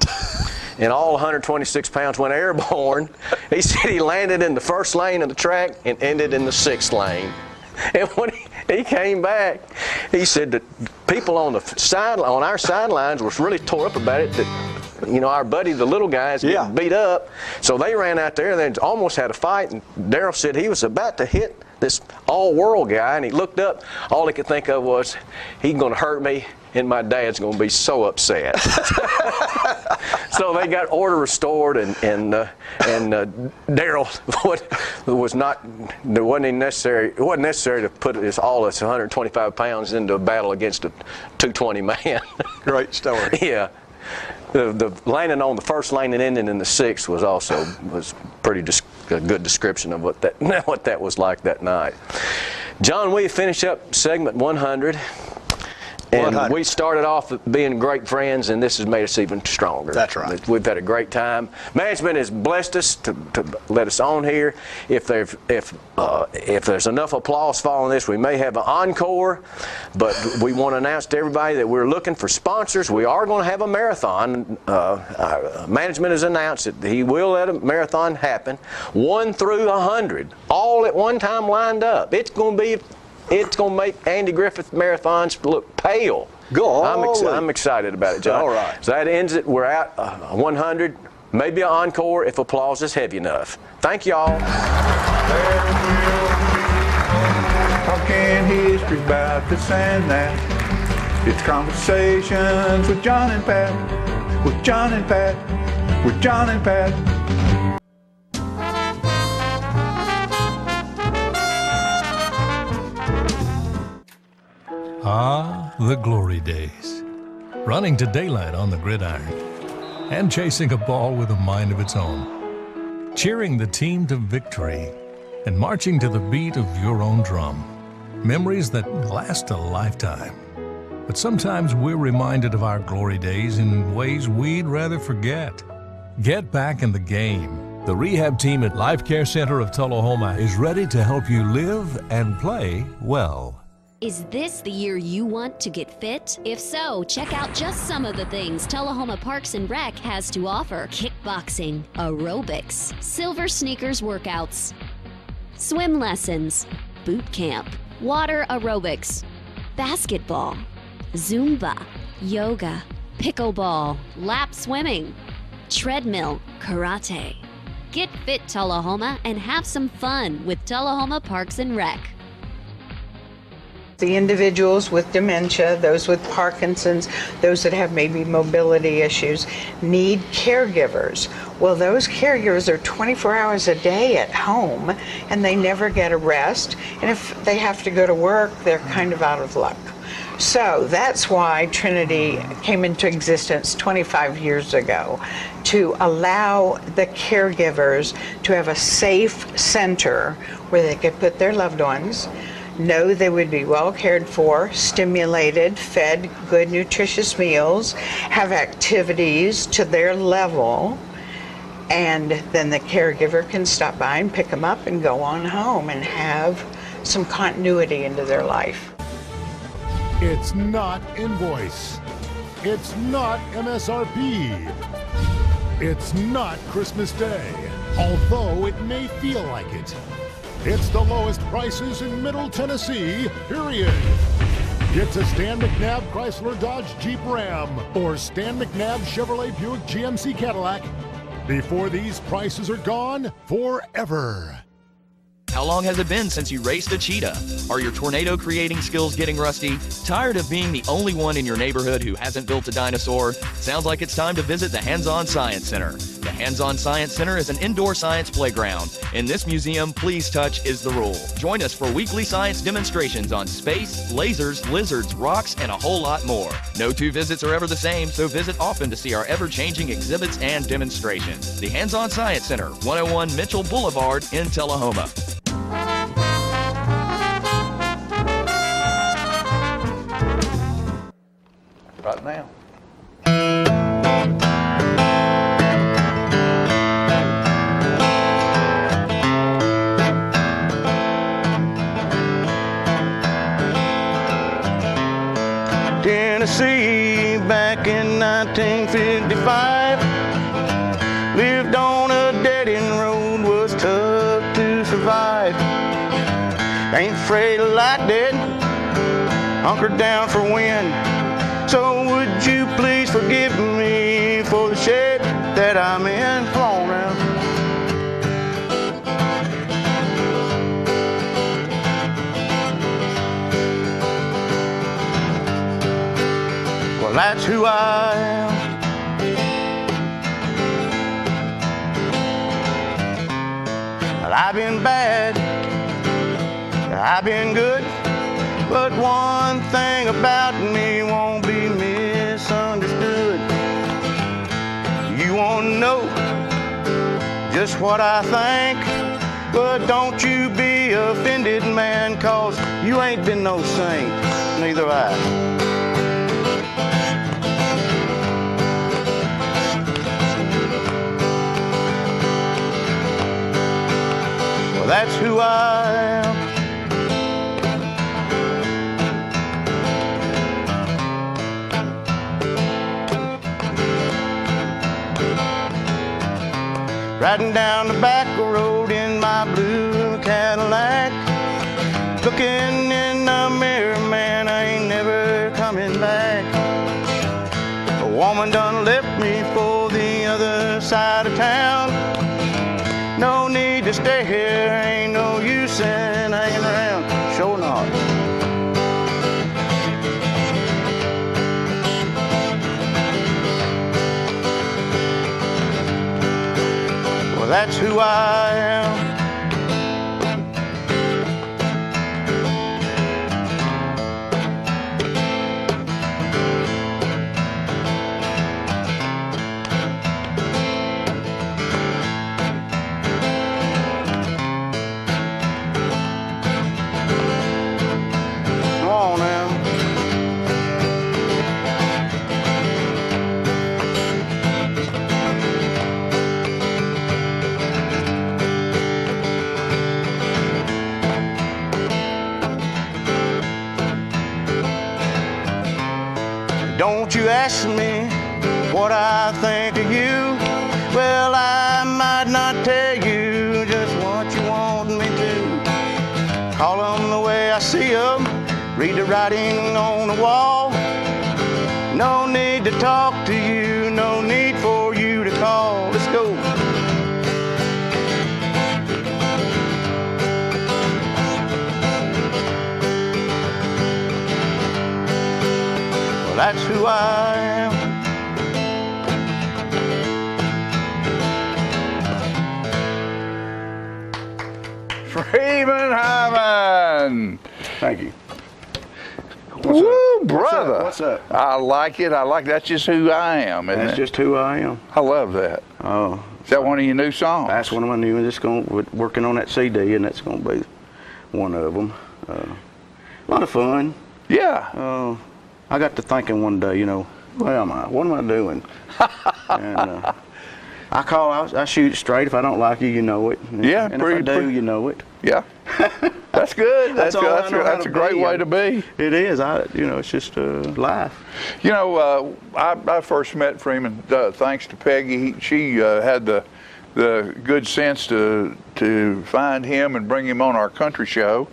And all 126 pounds went airborne. He said he landed in the first lane of the track and ended in the 6th lane. And when he came back, he said that people on our sidelines were really tore up about it, that, you know, our buddy, the little guys, getting beat up. So they ran out there and they almost had a fight. And Daryl said he was about to hit this all-world guy, and he looked up. All he could think of was, he's going to hurt me, and my dad's going to be so upset. So they got order restored, and Daryl it wasn't necessary to put all his 125 pounds into a battle against a 220 man. Great story. Yeah. The landing on the first lane and ending in the 6th was pretty a good description of what that was like that night. John, we finish up segment 100. And we started off being great friends, and this has made us even stronger. That's right. We've had a great time. Management has blessed us to let us on here. If there's enough applause following this, we may have an encore. But we want to announce to everybody that we're looking for sponsors. We are going to have a marathon. Our management has announced that he will let a marathon happen, 1 through 100, all at one time lined up. It's going to make Andy Griffith marathons look pale. I'm excited about it, John. All right. So that ends it. We're at 100. Maybe an encore if applause is heavy enough. Thank y'all. Talking history about this and that. It's conversations with John and Pat. With John and Pat. With John and Pat. Ah, the glory days. Running to daylight on the gridiron and chasing a ball with a mind of its own. Cheering the team to victory and marching to the beat of your own drum. Memories that last a lifetime. But sometimes we're reminded of our glory days in ways we'd rather forget. Get back in the game. The rehab team at Life Care Center of Tullahoma is ready to help you live and play well. Is this the year you want to get fit? If so, check out just some of the things Tullahoma Parks and Rec has to offer. Kickboxing, aerobics, silver sneakers workouts, swim lessons, boot camp, water aerobics, basketball, Zumba, yoga, pickleball, lap swimming, treadmill, karate. Get fit, Tullahoma, and have some fun with Tullahoma Parks and Rec. The individuals with dementia, those with Parkinson's, those that have maybe mobility issues, need caregivers. Well, those caregivers are 24 hours a day at home, and they never get a rest. And if they have to go to work, they're kind of out of luck. So that's why Trinity came into existence 25 years ago, to allow the caregivers to have a safe center where they could put their loved ones, know they would be well cared for, stimulated, fed good nutritious meals, have activities to their level, and then the caregiver can stop by and pick them up and go on home and have some continuity into their life. It's not invoice. It's not MSRP. It's not Christmas Day, although it may feel like it. It's the lowest prices in Middle Tennessee, period. Get to Stan McNabb Chrysler Dodge Jeep Ram or Stan McNabb Chevrolet Buick GMC Cadillac before these prices are gone forever. How long has it been since you raced a cheetah? Are your tornado creating skills getting rusty? Tired of being the only one in your neighborhood who hasn't built a dinosaur? Sounds like it's time to visit the Hands-On Science Center. The Hands-On Science Center is an indoor science playground. In this museum, please touch is the rule. Join us for weekly science demonstrations on space, lasers, lizards, rocks, and a whole lot more. No two visits are ever the same, so visit often to see our ever-changing exhibits and demonstrations. The Hands-On Science Center, 101 Mitchell Boulevard in Tullahoma. Right now. Tennessee back in 1955, lived on a dead-end road, was tough to survive. Ain't afraid of lightning, hunkered down for wind. So would you please forgive me for the shape that I'm in? Come on now. Well, that's who I am. Well, I've been bad, I've been good, but one thing about me won't be misunderstood. You won't know just what I think, but don't you be offended, man, 'cause you ain't been no saint, neither I. Well, that's who I am. Riding down the back road in my blue Cadillac, looking in the mirror, man, I ain't never coming back. A woman done left me for the other side of town. No need to stay here, ain't no use in hanging around. Sure not. Well, that's who I am. Come on now. Don't you ask me what I think of you. Well, I might not tell you just what you want me to. Call them the way I see them, read the writing on the wall. No need to talk to you, no need for you to call. Let's go. Well, that's who I am. Freeman Hyman. Thank you. Woo, brother. What's up? I like it. I like that's just who I am. Isn't That's it? just who I am. I love that. Oh, is that one of your new songs? That's one of my new ones. We're working on that CD, and that's going to be one of them. A lot of fun. Yeah. I got to thinking one day, where am I? What am I doing? And I shoot straight. If I don't like you, you know it. Yeah, and if I do, you know it. Yeah. That's good. That's a great way to be. It is. It's just life. I first met Freeman thanks to Peggy. She had the good sense to find him and bring him on our country show.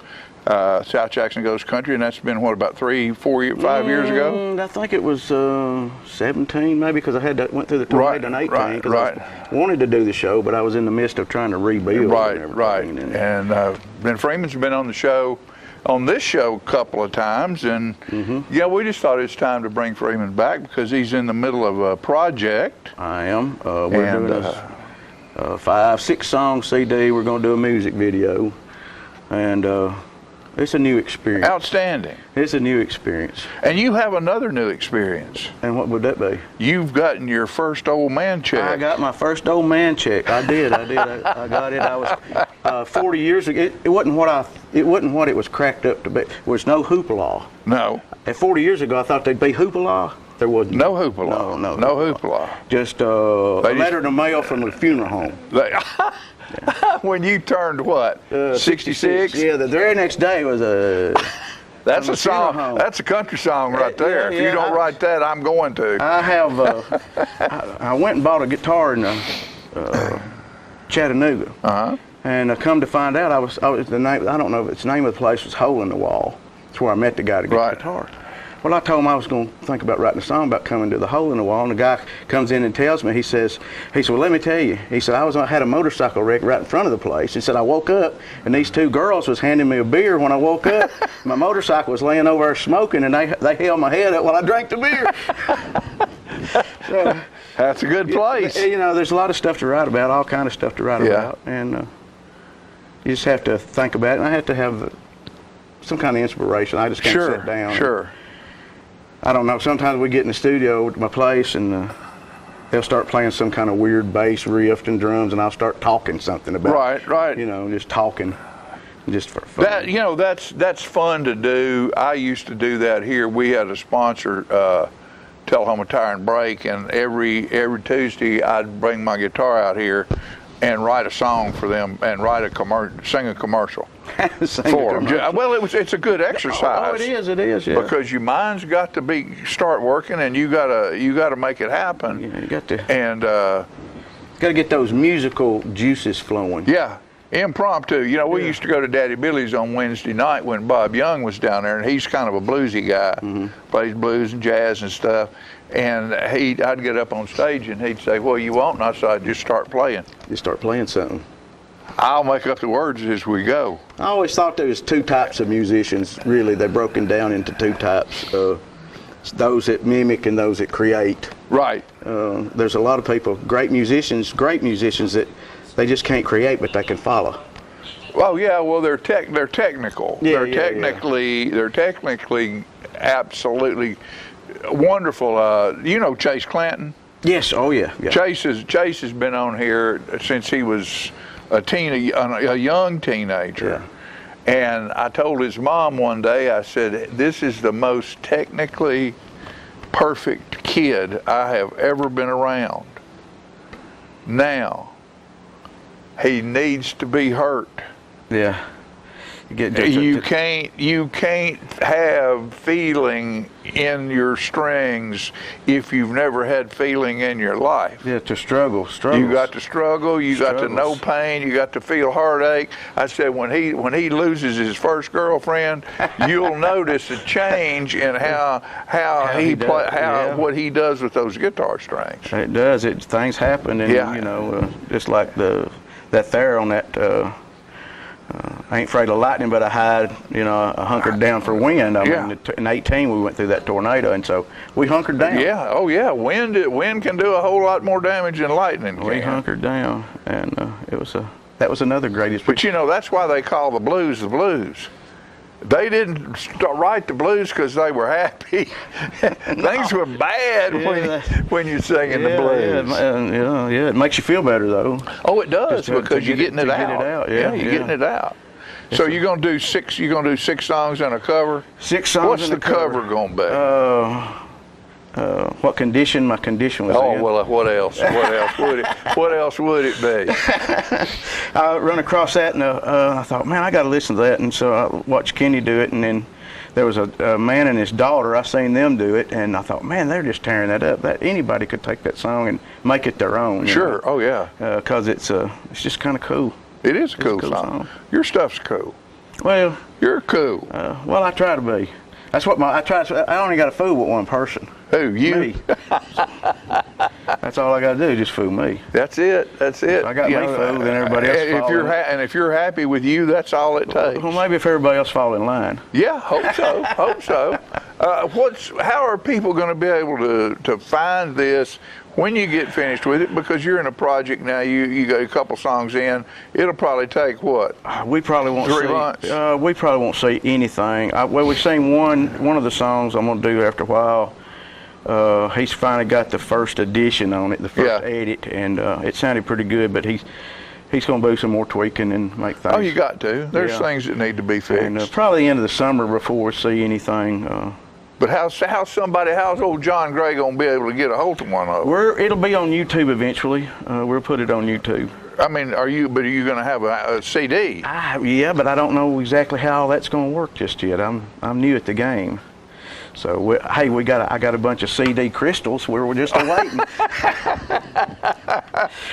South Jackson Goes Country, and that's been, what, about 3, 4, 5 years ago? I think it was 17 maybe, because I went through the tornado in 18. I wanted to do the show, but I was in the midst of trying to rebuild. Right. And Ben Freeman's been on this show a couple of times, and yeah, we just thought it's time to bring Freeman back because he's in the middle of a project. I am. We're doing a 5-6 song CD. We're going to do a music video, and it's a new experience. Outstanding. It's a new experience. And you have another new experience. And what would that be? You've gotten your first old man check. I got my first old man check. I did. I got it. I was 40 years ago. It wasn't what it was cracked up to be. There was no hoopla. No. And 40 years ago, I thought there'd be hoopla. There wasn't. No hoopla. No hoopla. Just a letter in the mail from a funeral home. When you turned what? 66? Yeah, the very next day was a. That's a song. That's a country song right there. If you don't write that, I'm going to. I have. I went and bought a guitar in Chattanooga. And I come to find out, I was the name. I don't know if it's the name of the place was Hole in the Wall. It's where I met the guy to get the guitar. Well, I told him I was going to think about writing a song about coming to the Hole in the Wall, and the guy comes in and tells me, he said, well, let me tell you. He said, I had a motorcycle wreck right in front of the place. He said, I woke up, and these 2 girls was handing me a beer when I woke up. My motorcycle was laying over there smoking, and they held my head up while I drank the beer. So, that's a good place. You know, there's a lot of stuff to write about, all kind of stuff to write about, and you just have to think about it, and I have to have some kind of inspiration. I just can't sit down. Sure. I don't know. Sometimes we get in the studio at my place, and they'll start playing some kind of weird bass riff and drums, and I'll start talking something about. Right. You know, just talking, just for fun. That's fun to do. I used to do that here. We had a sponsor, Tullahoma Tire and Brake, and every Tuesday I'd bring my guitar out here and write a song for them and sing a commercial for them. Well, it's a good exercise. Oh, it is, yeah. Because your mind's got to start working, and you gotta make it happen. Yeah, you got to. And got to get those musical juices flowing. Yeah, impromptu. You know, we used to go to Daddy Billy's on Wednesday night when Bob Young was down there, and he's kind of a bluesy guy, plays blues and jazz and stuff. And I'd get up on stage, and he'd say, "What do you want?" And I said, "I'd just start playing." You start playing something. I'll make up the words as we go. I always thought there was 2 types of musicians. Really, they're broken down into 2 types: those that mimic and those that create. Right. There's a lot of people, great musicians that they just can't create, but they can follow. Oh yeah, well they're technical. Yeah, they're technically absolutely wonderful. You know Chase Clanton? Yes. Oh yeah. Chase has been on here since he was a young teenager. Yeah. And I told his mom one day, I said, "This is the most technically perfect kid I have ever been around. Now, he needs to be hurt." Yeah. You can't have feeling in your strings if you've never had feeling in your life. Yeah, to struggle. You got to struggle. You got to know pain. You got to feel heartache. I said when he loses his first girlfriend, you'll notice a change in what he does with those guitar strings. It does. Things happen, and you know, just like that there on that. I ain't afraid of lightning, but I hide, I hunkered down for wind. I mean, in 18 we went through that tornado, and so we hunkered down. Yeah, oh yeah, wind can do a whole lot more damage than lightning can. We hunkered down, and that was another great experience. But that's why they call the blues the blues. They didn't write the blues because they were happy. Things were bad when you're singing the blues. It makes you feel better though. Oh, it does because you're getting it out. You're getting it out. So you're gonna do 6 songs and a cover. 6 songs. What's the cover gonna be? What condition my condition was in. Oh well, what else? What else would it be? I run across that, and I thought, man, I got to listen to that. And so I watched Kenny do it, and then there was a man and his daughter. I seen them do it, and I thought, man, they're just tearing that up. That anybody could take that song and make it their own. Sure. Oh yeah. Because it's just kind of cool. It is a cool song. Your stuff's cool. Well, you're cool. Well, I try to be. That's what I only got to fool with one person. Who, you? Me. That's all I got to do, just fool me. That's it. That's it. I got me fooled, and everybody else if you're happy with you, that's all it takes. Well, maybe if everybody else fall in line. Yeah, hope so. Hope so. How are people going to be able to find this when you get finished with it? Because you're in a project now. You got a couple songs in. It'll probably take what? We probably won't 3 months. We probably won't see anything. Well, we've seen one of the songs I'm going to do after a while. He's finally got the first edition on it, the first edit, and it sounded pretty good. But he's going to do some more tweaking and make things. Oh, you got to. There's things that need to be fixed. And probably the end of the summer before we see anything. But how's old John Gray going to be able to get a hold of one of them? It'll be on YouTube eventually. We'll put it on YouTube. I mean, are you going to have a CD? Yeah, but I don't know exactly how all that's going to work just yet. I'm new at the game. So, I got a bunch of CD crystals. We're just waiting.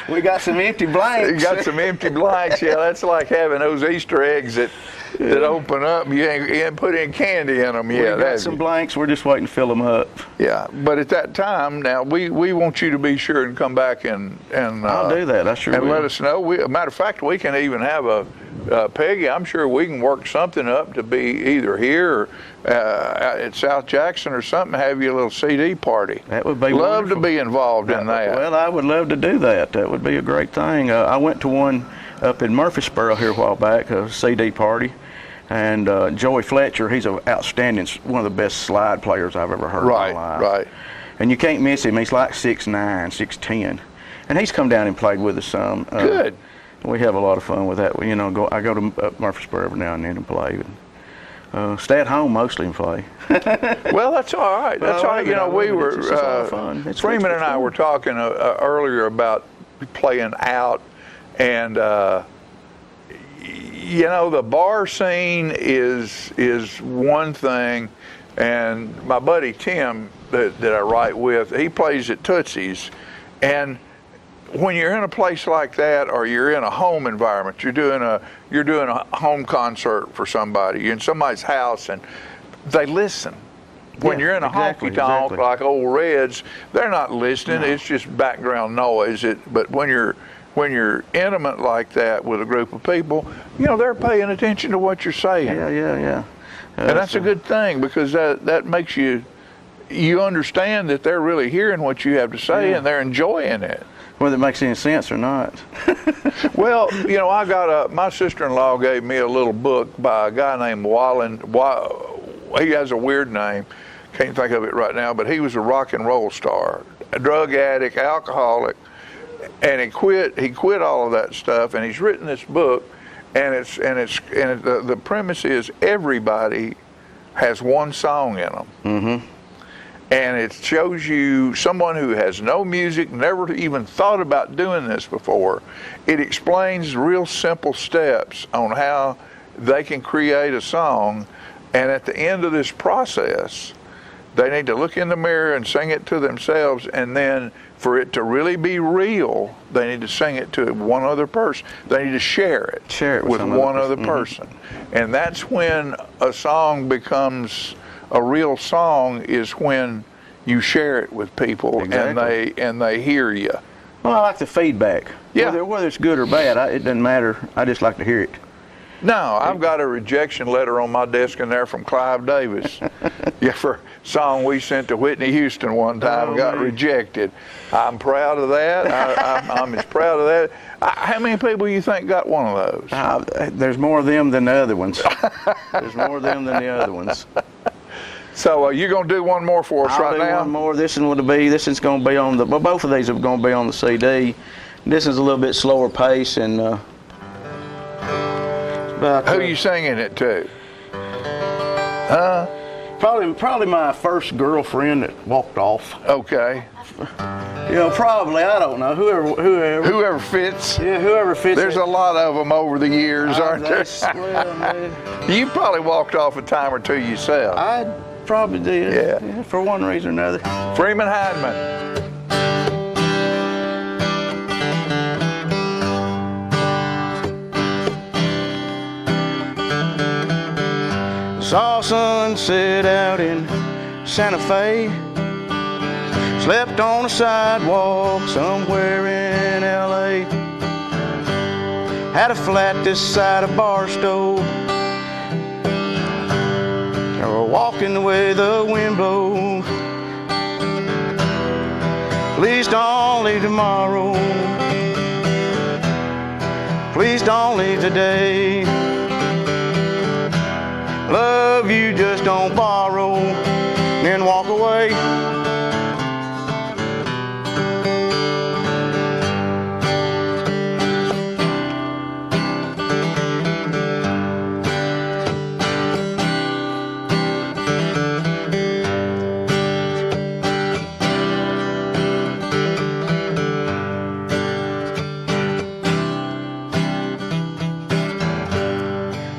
We got some empty blanks. You got some empty blanks. Yeah, that's like having those Easter eggs that open up. You ain't put in candy in them yet. We got some blanks. We're just waiting to fill them up. Yeah, but at that time, now we want you to be sure and come back and I'll do that. I sure will. And let us know. Matter of fact, we can even have Peggy, I'm sure we can work something up to be either here or at South Jackson or something, have you a little CD party. That would be Love wonderful. to be involved in that. Well, I would love to do that. That would be a great thing. I went to one up in Murfreesboro here a while back, a CD party, and Joey Fletcher, he's an outstanding, one of the best slide players I've ever heard in my life. Right. And you can't miss him. He's like 6'9", 6'10", and he's come down and played with us some. Good. We have a lot of fun with that. I go to Murfreesboro every now and then and play. Stay at home mostly and play. Well, that's all right. That's all right. We were it's a lot of fun. Freeman and I were talking earlier about playing out, and the bar scene is one thing, and my buddy Tim that I write with, he plays at Tootsie's, and when you're in a place like that, or you're in a home environment, you're doing a home concert for somebody, you're in somebody's house, and they listen. When you're in a honky-tonk like Old Red's, they're not listening. No. It's just background noise. But when you're intimate like that with a group of people, they're paying attention to what you're saying. Yeah. And that's a good thing, because that makes you understand that they're really hearing what you have to say, and they're enjoying it. Whether it makes any sense or not. Well, I got my sister-in-law gave me a little book by a guy named Wallen. He has a weird name. Can't think of it right now, but he was a rock and roll star, a drug addict, alcoholic, and he quit all of that stuff, and he's written this book, and the premise is everybody has one song in them. Mm-hmm. And it shows you someone who has no music, never even thought about doing this before. It explains real simple steps on how they can create a song. And at the end of this process, they need to look in the mirror and sing it to themselves. And then for it to really be real, they need to sing it to one other person. They need to share it with one other person. And that's when a song becomes a real song, is when you share it with people. Exactly. and they hear you. Well, I like the feedback. Yeah. Whether it's good or bad, it doesn't matter. I just like to hear it. No, I've got a rejection letter on my desk in there from Clive Davis. For a song we sent to Whitney Houston one time and got rejected. I'm proud of that. I'm as proud of that. How many people you think got one of those? There's more of them than the other ones. So you're going to do one more for us I'll right do now? One more. This is going to be on both of these are going to be on the CD. This is a little bit slower pace, and who are you singing it to? Probably my first girlfriend that walked off. Okay. Probably, I don't know. Whoever fits. Yeah, whoever fits. There's a lot of them over the years, aren't there? You probably walked off a time or two yourself. I probably did. Yeah. For one reason or another. Freeman Hyndman. Saw sunset out in Santa Fe. Slept on a sidewalk somewhere in L.A. Had a flat this side of Barstow. And we're walking the way the wind blows. Please don't leave tomorrow. Please don't leave today. Love you, just don't borrow, then walk away.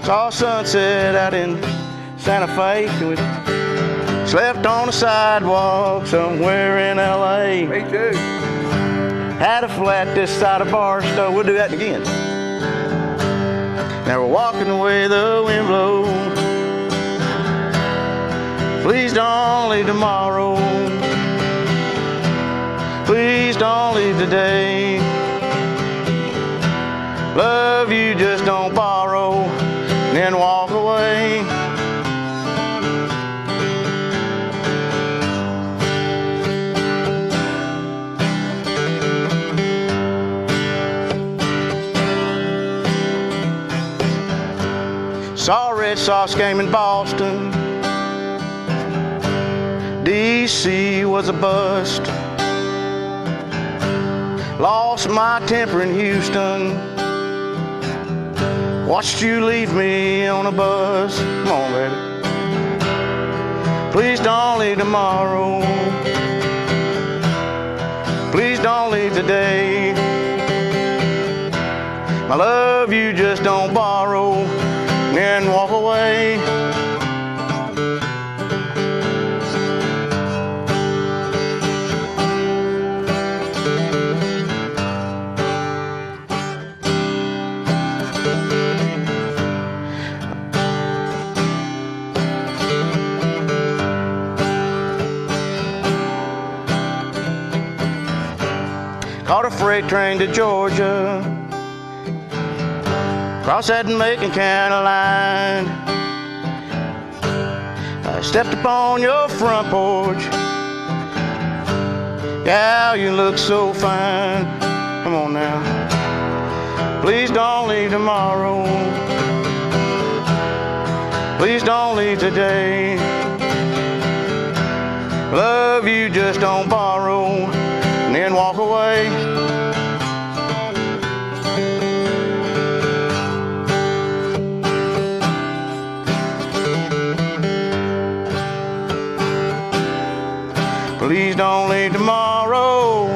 Saw sunset out in Santa Fe. We slept on a sidewalk somewhere in L.A. Me too. Had a flat this side of Barstow. We'll do that again. Now we're walking the way the wind blows. Please don't leave tomorrow. Please don't leave today. Love you, just don't borrow, then walk away. Saw a Red Sox game in Boston. D.C. was a bust. Lost my temper in Houston. Watched you leave me on a bus. Come on, baby. Please don't leave tomorrow. Please don't leave today. I love you, just don't borrow, then walk away. Caught a freight train to Georgia, crossed that Macon County line. I stepped upon your front porch. Gal, you look so fine. Come on now. Please don't leave tomorrow. Please don't leave today. Love you, just don't borrow, and then walk away. Please don't leave tomorrow.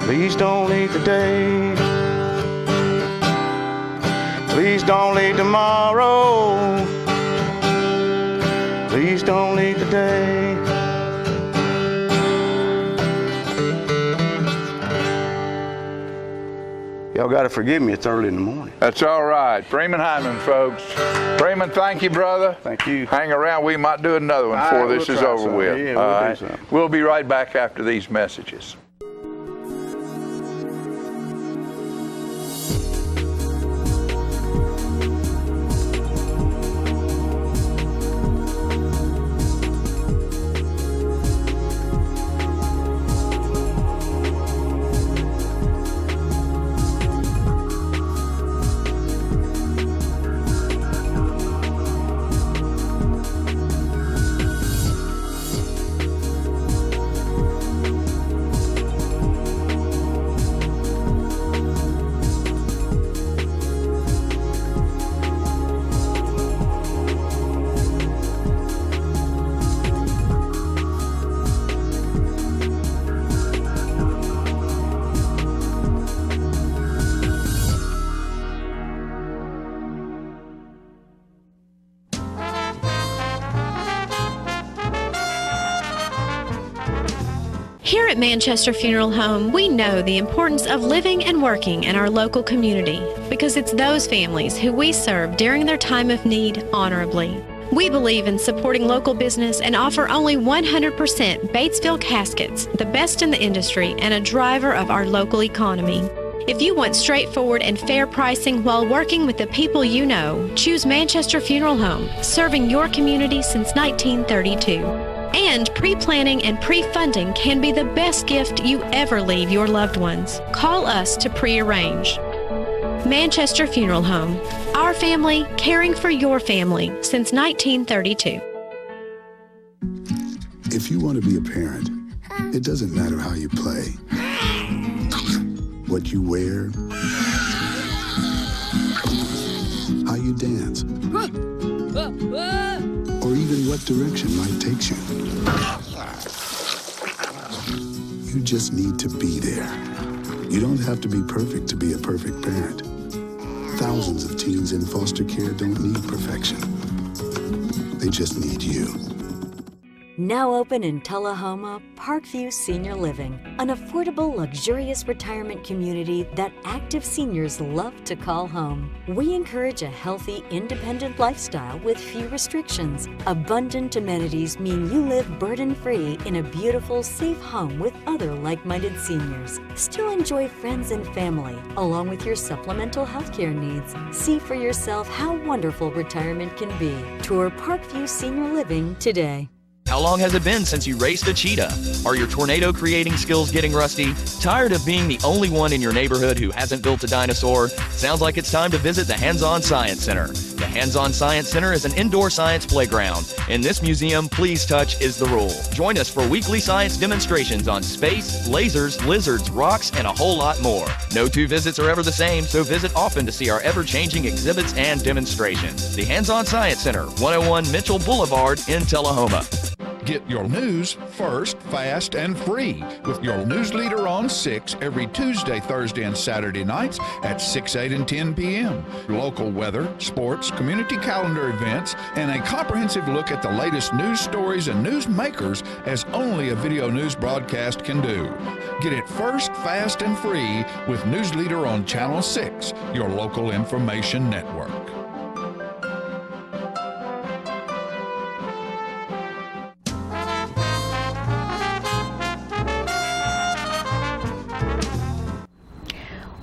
Please don't leave today. Please don't leave tomorrow. Please don't leave today. Y'all got to forgive me, it's early in the morning. That's all right. Freeman Hyman, folks. Freeman, thank you, brother. Thank you. Hang around. We might do another one before this is over with. Yeah, all we'll right. do something. We'll be right back after these messages. Here at Manchester Funeral Home, we know the importance of living and working in our local community because it's those families who we serve during their time of need honorably. We believe in supporting local business and offer only 100% Batesville caskets, the best in the industry and a driver of our local economy. If you want straightforward and fair pricing while working with the people you know, choose Manchester Funeral Home, serving your community since 1932. And pre-planning and pre-funding can be the best gift you ever leave your loved ones. Call us to pre-arrange. Manchester Funeral Home. Our family caring for your family since 1932. If you want to be a parent, it doesn't matter how you play, what you wear, how you dance, or even what direction life takes you. You just need to be there. You don't have to be perfect to be a perfect parent. Thousands of teens in foster care don't need perfection. They just need you. Now open in Tullahoma, Parkview Senior Living, an affordable, luxurious retirement community that active seniors love to call home. We encourage a healthy, independent lifestyle with few restrictions. Abundant amenities mean you live burden-free in a beautiful, safe home with other like-minded seniors. Still enjoy friends and family, along with your supplemental healthcare needs. See for yourself how wonderful retirement can be. Tour Parkview Senior Living today. How long has it been since you raced a cheetah? Are your tornado creating skills getting rusty? Tired of being the only one in your neighborhood who hasn't built a dinosaur? Sounds like it's time to visit the Hands-On Science Center. The Hands-On Science Center is an indoor science playground. In this museum, please touch is the rule. Join us for weekly science demonstrations on space, lasers, lizards, rocks, and a whole lot more. No two visits are ever the same, so visit often to see our ever-changing exhibits and demonstrations. The Hands-On Science Center, 101 Mitchell Boulevard in Tullahoma. Get your news first, fast, and free with your news leader on 6 every Tuesday, Thursday, and Saturday nights at 6, 8, and 10 p.m. Local weather, sports, community calendar events, and a comprehensive look at the latest news stories and news makers as only a video news broadcast can do. Get it first, fast, and free with news leader on Channel 6, your local information network.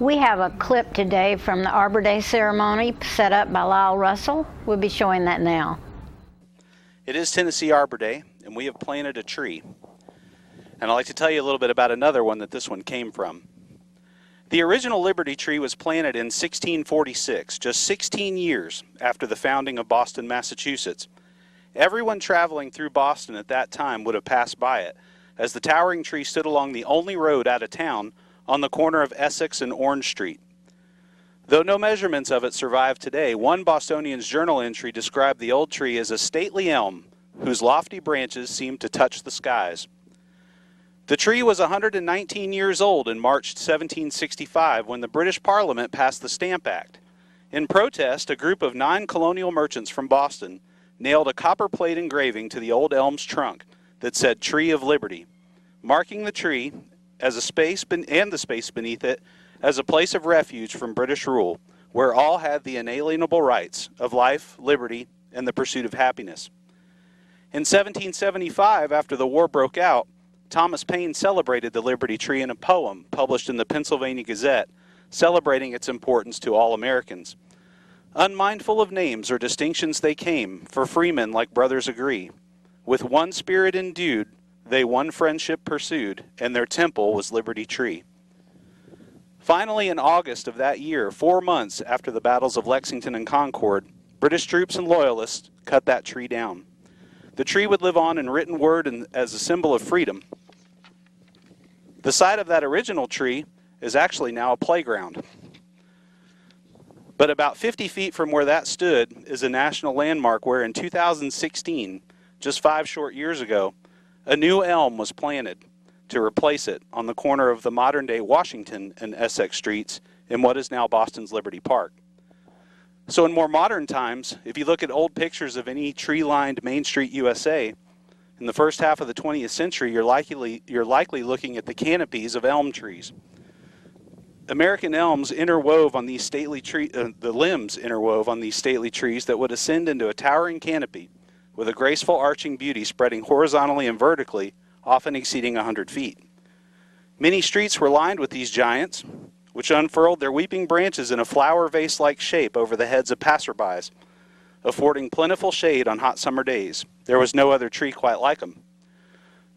We have a clip today from the Arbor Day ceremony set up by Lyle Russell. We'll be showing that now. It is Tennessee Arbor Day, and we have planted a tree. And I'd like to tell you a little bit about another one that this one came from. The original Liberty Tree was planted in 1646, just 16 years after the founding of Boston, Massachusetts. Everyone traveling through Boston at that time would have passed by it, as the towering tree stood along the only road out of town on the corner of Essex and Orange Street. Though no measurements of it survive today, one Bostonian's journal entry described the old tree as a stately elm whose lofty branches seemed to touch the skies. The tree was 119 years old in March 1765 when the British Parliament passed the Stamp Act. In protest, a group of 9 colonial merchants from Boston nailed a copper plate engraving to the old elm's trunk that said Tree of Liberty, marking the tree as a space and the space beneath it as a place of refuge from British rule, where all had the inalienable rights of life, liberty, and the pursuit of happiness. In 1775, after the war broke out, Thomas Paine celebrated the Liberty Tree in a poem published in the Pennsylvania Gazette, celebrating its importance to all Americans. Unmindful of names or distinctions they came, for freemen like brothers agree. With one spirit endued, they one friendship pursued, and their temple was Liberty Tree. Finally, in August of that year, 4 months after the battles of Lexington and Concord, British troops and loyalists cut that tree down. The tree would live on in written word and as a symbol of freedom. The site of that original tree is actually now a playground. But about 50 feet from where that stood is a national landmark where in 2016, just 5 short years ago, a new elm was planted to replace it on the corner of the modern-day Washington and Essex streets in what is now Boston's Liberty Park. So in more modern times, if you look at old pictures of any tree-lined Main Street USA, In the first half of the 20th century, you're likely looking at the canopies of elm trees. American elms interwove on these stately the limbs interwove on these stately trees that would ascend into a towering canopy with a graceful arching beauty spreading horizontally and vertically, often exceeding 100 feet. Many streets were lined with these giants, which unfurled their weeping branches in a flower vase-like shape over the heads of passerbys, affording plentiful shade on hot summer days. There was no other tree quite like them.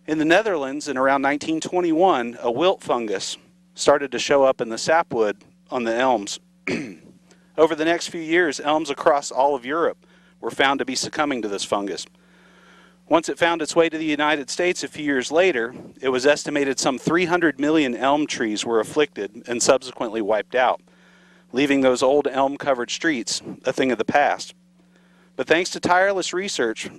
In the Netherlands, in around 1921, a wilt fungus started to show up in the sapwood on the elms. Over the next few years, elms across all of Europe were found to be succumbing to this fungus. Once it found its way to the United States a few years later, it was estimated some 300 million elm trees were afflicted and subsequently wiped out, leaving those old elm-covered streets a thing of the past. But thanks to tireless research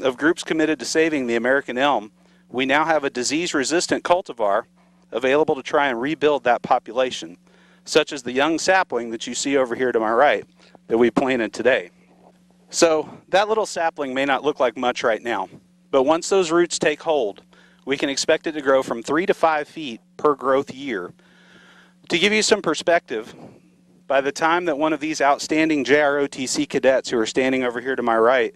of groups committed to saving the American elm, we now have a disease-resistant cultivar available to try and rebuild that population, such as the young sapling that you see over here to my right that we planted today. So that little sapling may not look like much right now, but once those roots take hold, we can expect it to grow from 3 to 5 feet per growth year. To give you some perspective, by the time that one of these outstanding JROTC cadets who are standing over here to my right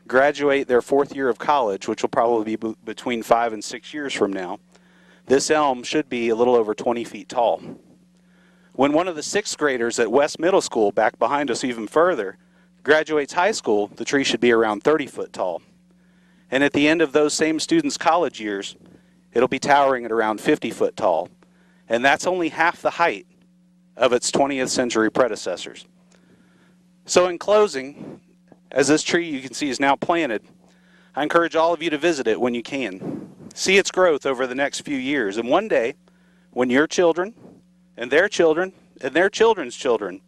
graduate their 4th year of college, which will probably be between 5 and 6 years from now, this elm should be a little over 20 feet tall. When one of the 6th graders at West Middle School, back behind us even further, graduates high school, the tree should be around 30 foot tall. And at the end of those same students' college years, it'll be towering at around 50 foot tall. And that's only half the height of its 20th century predecessors. So in closing, as this tree you can see is now planted, I encourage all of you to visit it when you can. See its growth over the next few years. And one day, when your children and their children and their children's children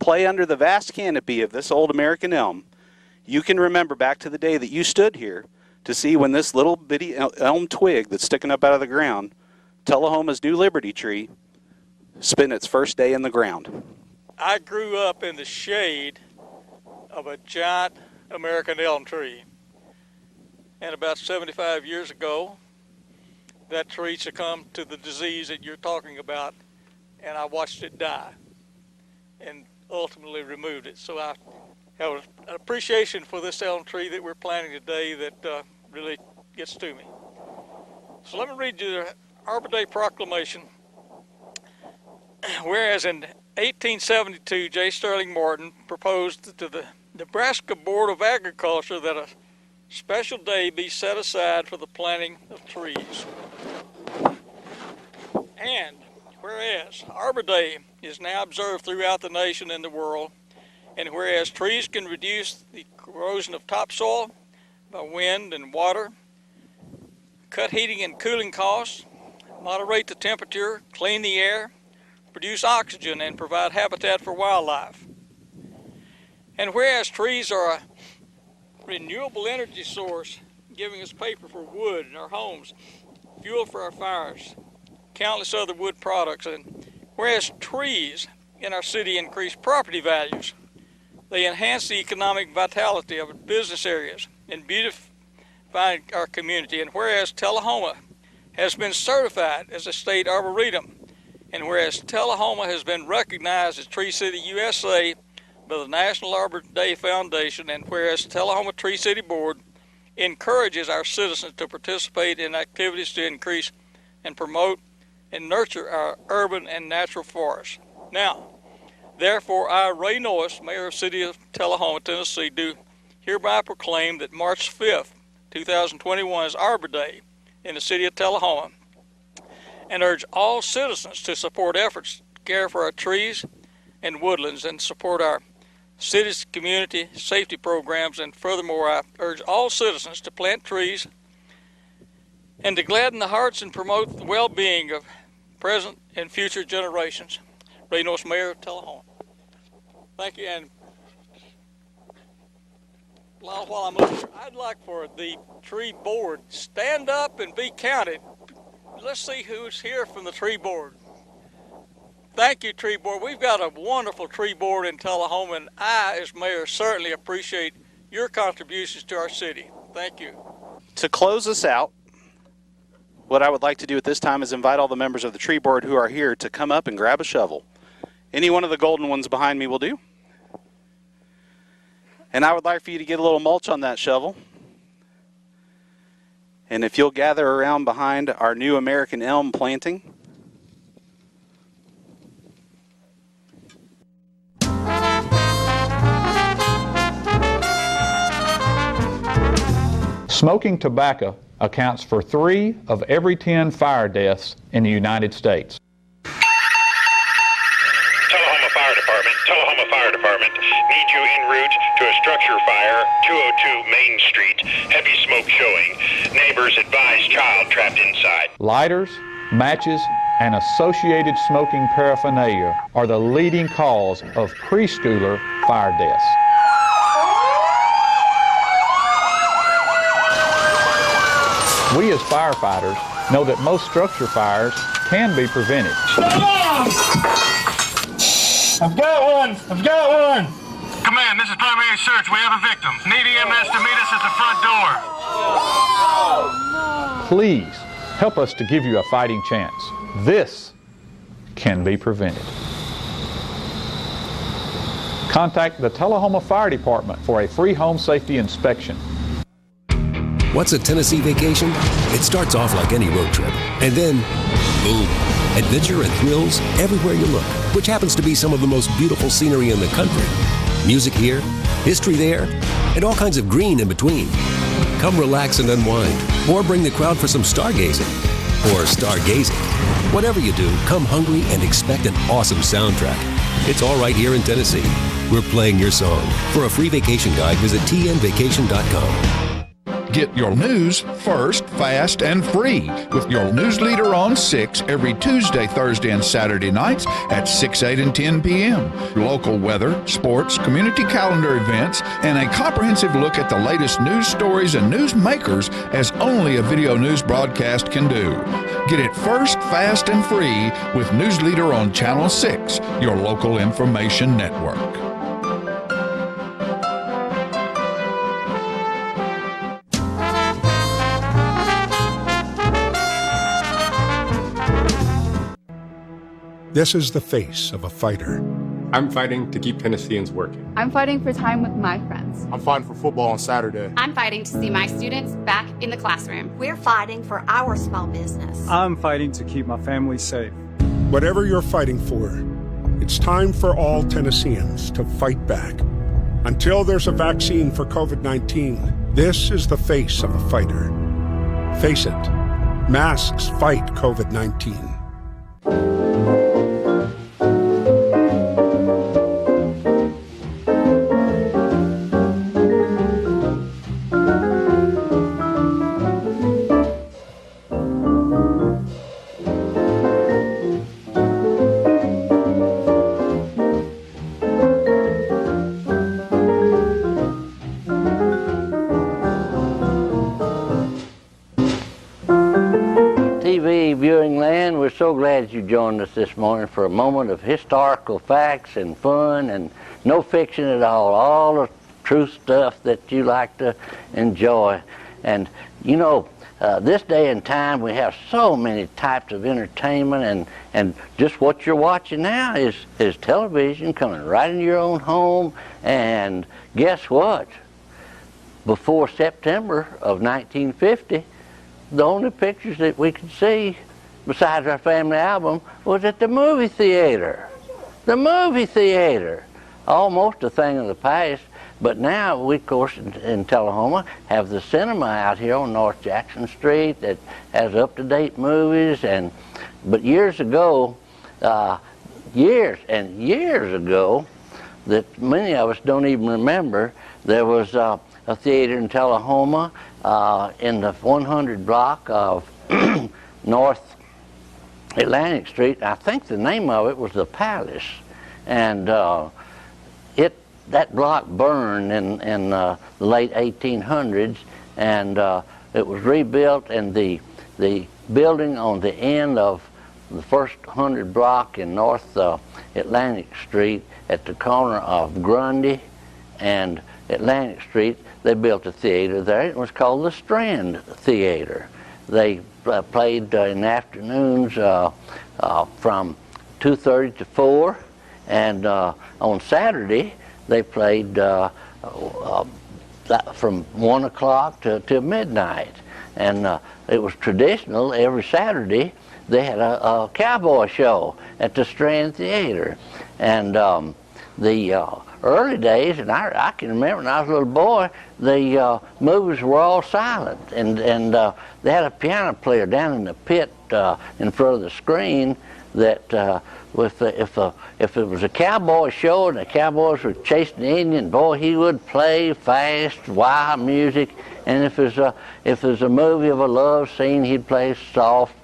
play under the vast canopy of this old American elm, you can remember back to the day that you stood here to see when this little bitty elm twig that's sticking up out of the ground, Tullahoma's new Liberty tree, spent its first day in the ground. I grew up in the shade of a giant American elm tree. And about 75 years ago, that tree succumbed to the disease that you're talking about, and I watched it die and ultimately removed it. So I have an appreciation for this elm tree that we're planting today that really gets to me. So let me read you the Arbor Day Proclamation. Whereas in 1872, J. Sterling Martin proposed to the Nebraska Board of Agriculture that a special day be set aside for the planting of trees. And whereas Arbor Day is now observed throughout the nation and the world, and whereas trees can reduce the corrosion of topsoil by wind and water, cut heating and cooling costs, moderate the temperature, clean the air, produce oxygen, and provide habitat for wildlife. And whereas trees are a renewable energy source, giving us paper for wood in our homes, fuel for our fires, countless other wood products, and whereas trees in our city increase property values, they enhance the economic vitality of business areas and beautify our community, and whereas Tullahoma has been certified as a state arboretum, and whereas Tullahoma has been recognized as Tree City USA by the National Arbor Day Foundation, and whereas Tullahoma Tree City Board encourages our citizens to participate in activities to increase and promote and nurture our urban and natural forests. Now, therefore, I, Ray Norris, Mayor of the City of Tullahoma, Tennessee, do hereby proclaim that March 5th, 2021 is Arbor Day in the City of Tullahoma, and urge all citizens to support efforts to care for our trees and woodlands and support our city's community safety programs. And furthermore, I urge all citizens to plant trees and to gladden the hearts and promote the well-being of present and future generations. Ray Norris, Mayor of Tullahoma. Thank you. And while I'm over here, I'd like for the tree board stand up and be counted. Let's see who's here from the tree board. Thank you, tree board. We've got a wonderful tree board in Tullahoma, and I, as mayor, certainly appreciate your contributions to our city. Thank you. To close us out, what I would like to do at this time is invite all the members of the tree board who are here to come up and grab a shovel. Any one of the golden ones behind me will do. And I would like for you to get a little mulch on that shovel. And if you'll gather around behind our new American elm planting. Smoking tobacco accounts for 3 of every 10 fire deaths in the United States. Tullahoma Fire Department, need you en route to a structure fire, 202 Main Street, heavy smoke showing. Neighbors advise child trapped inside. Lighters, matches, and associated smoking paraphernalia are the leading cause of preschooler fire deaths. We as firefighters know that most structure fires can be prevented. I've got one! Command, this is primary search. We have a victim. Need EMS to meet us at the front door. Please help us to give you a fighting chance. This can be prevented. Contact the Tullahoma Fire Department for a free home safety inspection. What's a Tennessee vacation? It starts off like any road trip, and then, boom, adventure and thrills everywhere you look, which happens to be some of the most beautiful scenery in the country. Music here, history there, and all kinds of green in between. Come relax and unwind, or bring the crowd for some stargazing, or stargazing. Whatever you do, come hungry and expect an awesome soundtrack. It's all right here in Tennessee. We're playing your song. For a free vacation guide, visit tnvacation.com. Get your news first, fast, and free with your news leader on 6 every Tuesday, Thursday, and Saturday nights at 6, 8, and 10 p.m. Local weather, sports, community calendar events, and a comprehensive look at the latest news stories and news makers as only a video news broadcast can do. Get it first, fast, and free with News Leader on Channel 6, your local information network. This is the face of a fighter. I'm fighting to keep Tennesseans working. I'm fighting for time with my friends. I'm fighting for football on Saturday. I'm fighting to see my students back in the classroom. We're fighting for our small business. I'm fighting to keep my family safe. Whatever you're fighting for, it's time for all Tennesseans to fight back. Until there's a vaccine for COVID-19, this is the face of a fighter. Face it, masks fight COVID-19. Viewing land, we're so glad you joined us this morning for a moment of historical facts and fun and no fiction at all the true stuff that you like to enjoy. And you know, this day and time we have so many types of entertainment, and just what you're watching now is television coming right in your own home. And guess what? Before September of 1950, the only pictures that we could see besides our family album was at the movie theater. The movie theater. Almost a thing of the past. But now we, of course, in Tullahoma, have the cinema out here on North Jackson Street that has up-to-date movies. But years ago, years and years ago, that many of us don't even remember, there was a theater in Tullahoma in the 100 block of North Atlantic Street. I think the name of it was the Palace, and that block burned in the late 1800s, and it was rebuilt, and the building on the end of the first 100 block in North Atlantic Street at the corner of Grundy and Atlantic Street, they built a theater there. It was called the Strand Theater. They played in the afternoons from 2:30 to 4, and on Saturday they played from 1 o'clock to midnight. And it was traditional. Every Saturday they had a cowboy show at the Strand Theater. And the early days, and I can remember when I was a little boy, the movies were all silent, and they had a piano player down in the pit in front of the screen that if it was a cowboy show and the cowboys were chasing the Indian, boy, he would play fast, wild music. And if it was a movie of a love scene, he'd play soft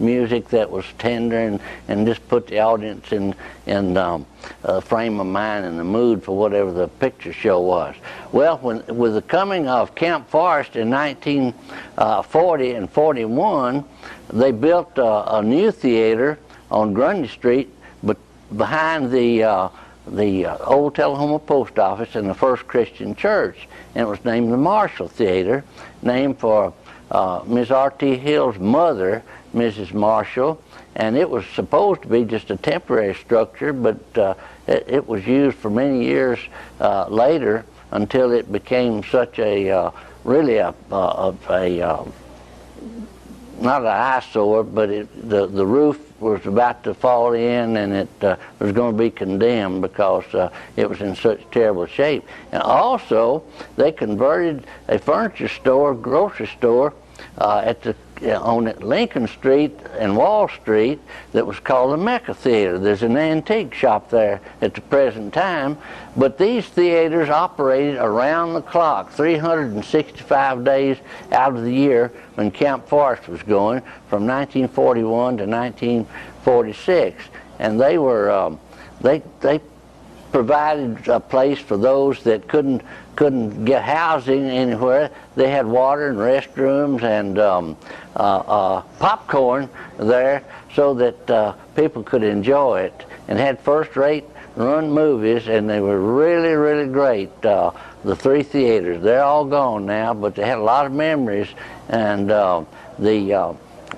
music that was tender and just put the audience in a frame of mind and the mood for whatever the picture show was. Well, with the coming of Camp Forrest in 1940 and 41, they built a new theater on Grundy Street, but behind the old Tullahoma Post Office and the First Christian Church, and it was named the Marshall Theater, named for Miss R.T. Hill's mother, Mrs. Marshall, and it was supposed to be just a temporary structure, but it was used for many years later until it became such a really not an eyesore, but the roof was about to fall in, and it was going to be condemned because it was in such terrible shape. And also, they converted a furniture store, grocery store, on Lincoln Street and Wall Street that was called the Mecca Theater. There's an antique shop there at the present time, but these theaters operated around the clock, 365 days out of the year when Camp Forrest was going, from 1941 to 1946. And they were, they provided a place for those that couldn't get housing anywhere. They had water and restrooms and popcorn there so that people could enjoy it, and had first-rate run movies, and they were really, really great. The three theaters, they're all gone now, but they had a lot of memories, and a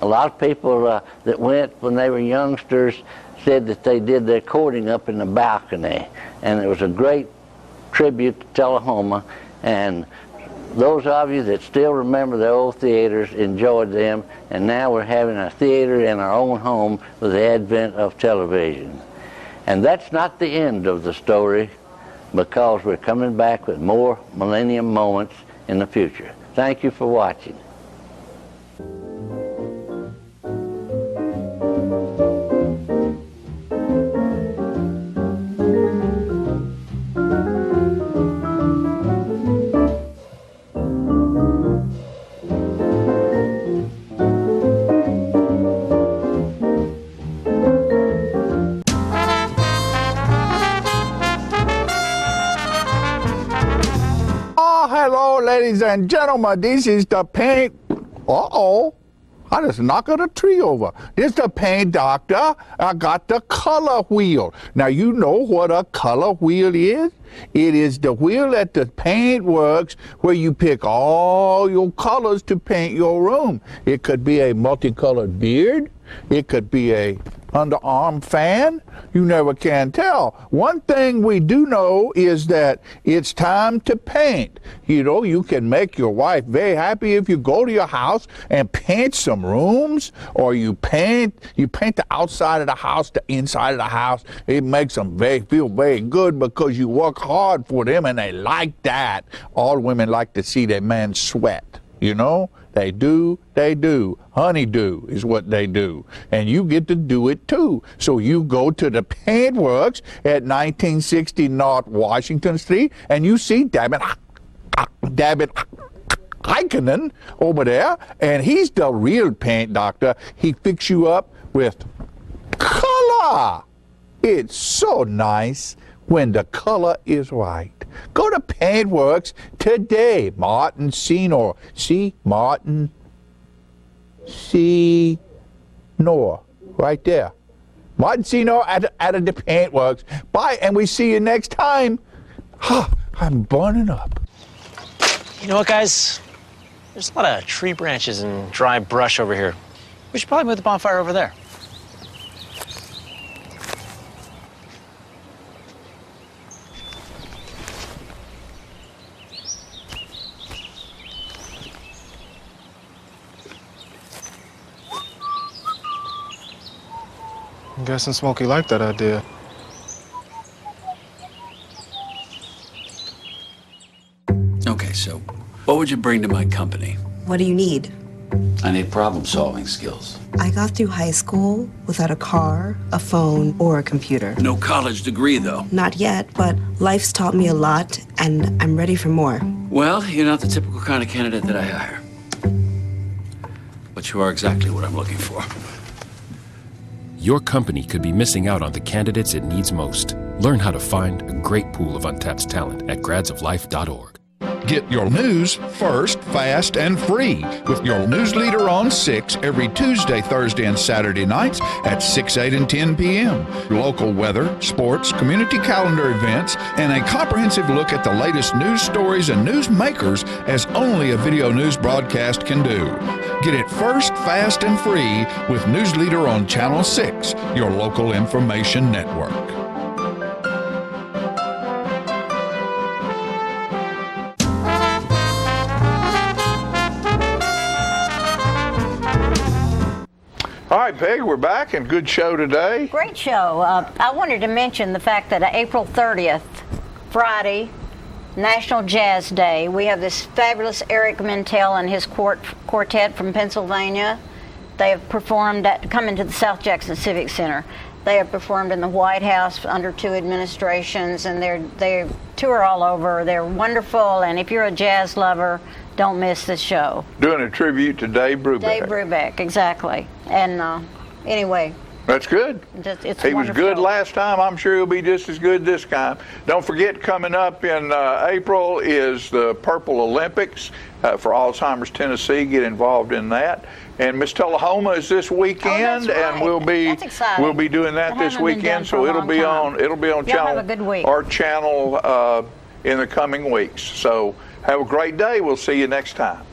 lot of people that went when they were youngsters said that they did their courting up in the balcony, and it was a great tribute to Tullahoma. And those of you that still remember the old theaters enjoyed them, and now we're having a theater in our own home with the advent of television. And that's not the end of the story, because we're coming back with more Millennium Moments in the future. Thank you for watching. Hello, ladies and gentlemen. This is the paint. I just knocked the tree over. This is the paint doctor. I got the color wheel. Now, you know what a color wheel is? It is the wheel at the paint works where you pick all your colors to paint your room. It could be a multicolored beard. It could be a underarm fan. You never can tell. One thing we do know is that it's time to paint. You know, you can make your wife very happy if you go to your house and paint some rooms, or you paint the outside of the house, the inside of the house. It makes them feel very good because you work hard for them, and they like that. All women like to see their man sweat, you know? They do. Honeydew is what they do. And you get to do it too. So you go to the paint works at 1960 North Washington Street, and you see David Heikkinen over there, and he's the real paint doctor. He fix you up with color. It's so nice when the color is right. Go to Paintworks today. Martin Senior. See? Martin Senior. Right there. Martin Senior at the Paintworks. Bye, and we see you next time. I'm burning up. You know what, guys? There's a lot of tree branches and dry brush over here. We should probably move the bonfire over there. I'm guessing Smokey liked that idea. Okay, so what would you bring to my company? What do you need? I need problem-solving skills. I got through high school without a car, a phone, or a computer. No college degree, though. Not yet, but life's taught me a lot, and I'm ready for more. Well, you're not the typical kind of candidate that I hire. But you are exactly what I'm looking for. Your company could be missing out on the candidates it needs most. Learn how to find a great pool of untapped talent at gradsoflife.org. Get your news first, fast, and free with your news leader on 6 every Tuesday, Thursday, and Saturday nights at 6, 8, and 10 p.m. Local weather, sports, community calendar events, and a comprehensive look at the latest news stories and news makers as only a video news broadcast can do. Get it first, fast, and free with News Leader on Channel 6, your local information network. All right, Peg, we're back, and good show today. Great show. I wanted to mention the fact that April 30th, Friday, National Jazz Day, we have this fabulous Eric Mintel and his quartet from Pennsylvania. They have performed coming to the South Jackson Civic Center. They have performed in the White House under 2 administrations, and they tour all over. They're wonderful, and if you're a jazz lover, don't miss this show. Doing a tribute to Dave Brubeck. Dave Brubeck, exactly. And anyway. That's good. He was good last time. I'm sure he'll be just as good this time. Don't forget, coming up in April is the Purple Olympics for Alzheimer's Tennessee. Get involved in that. And Miss Tullahoma is this weekend, and we'll be doing that this weekend. So it'll be on channel, have a good week. our channel in the coming weeks. So have a great day. We'll see you next time.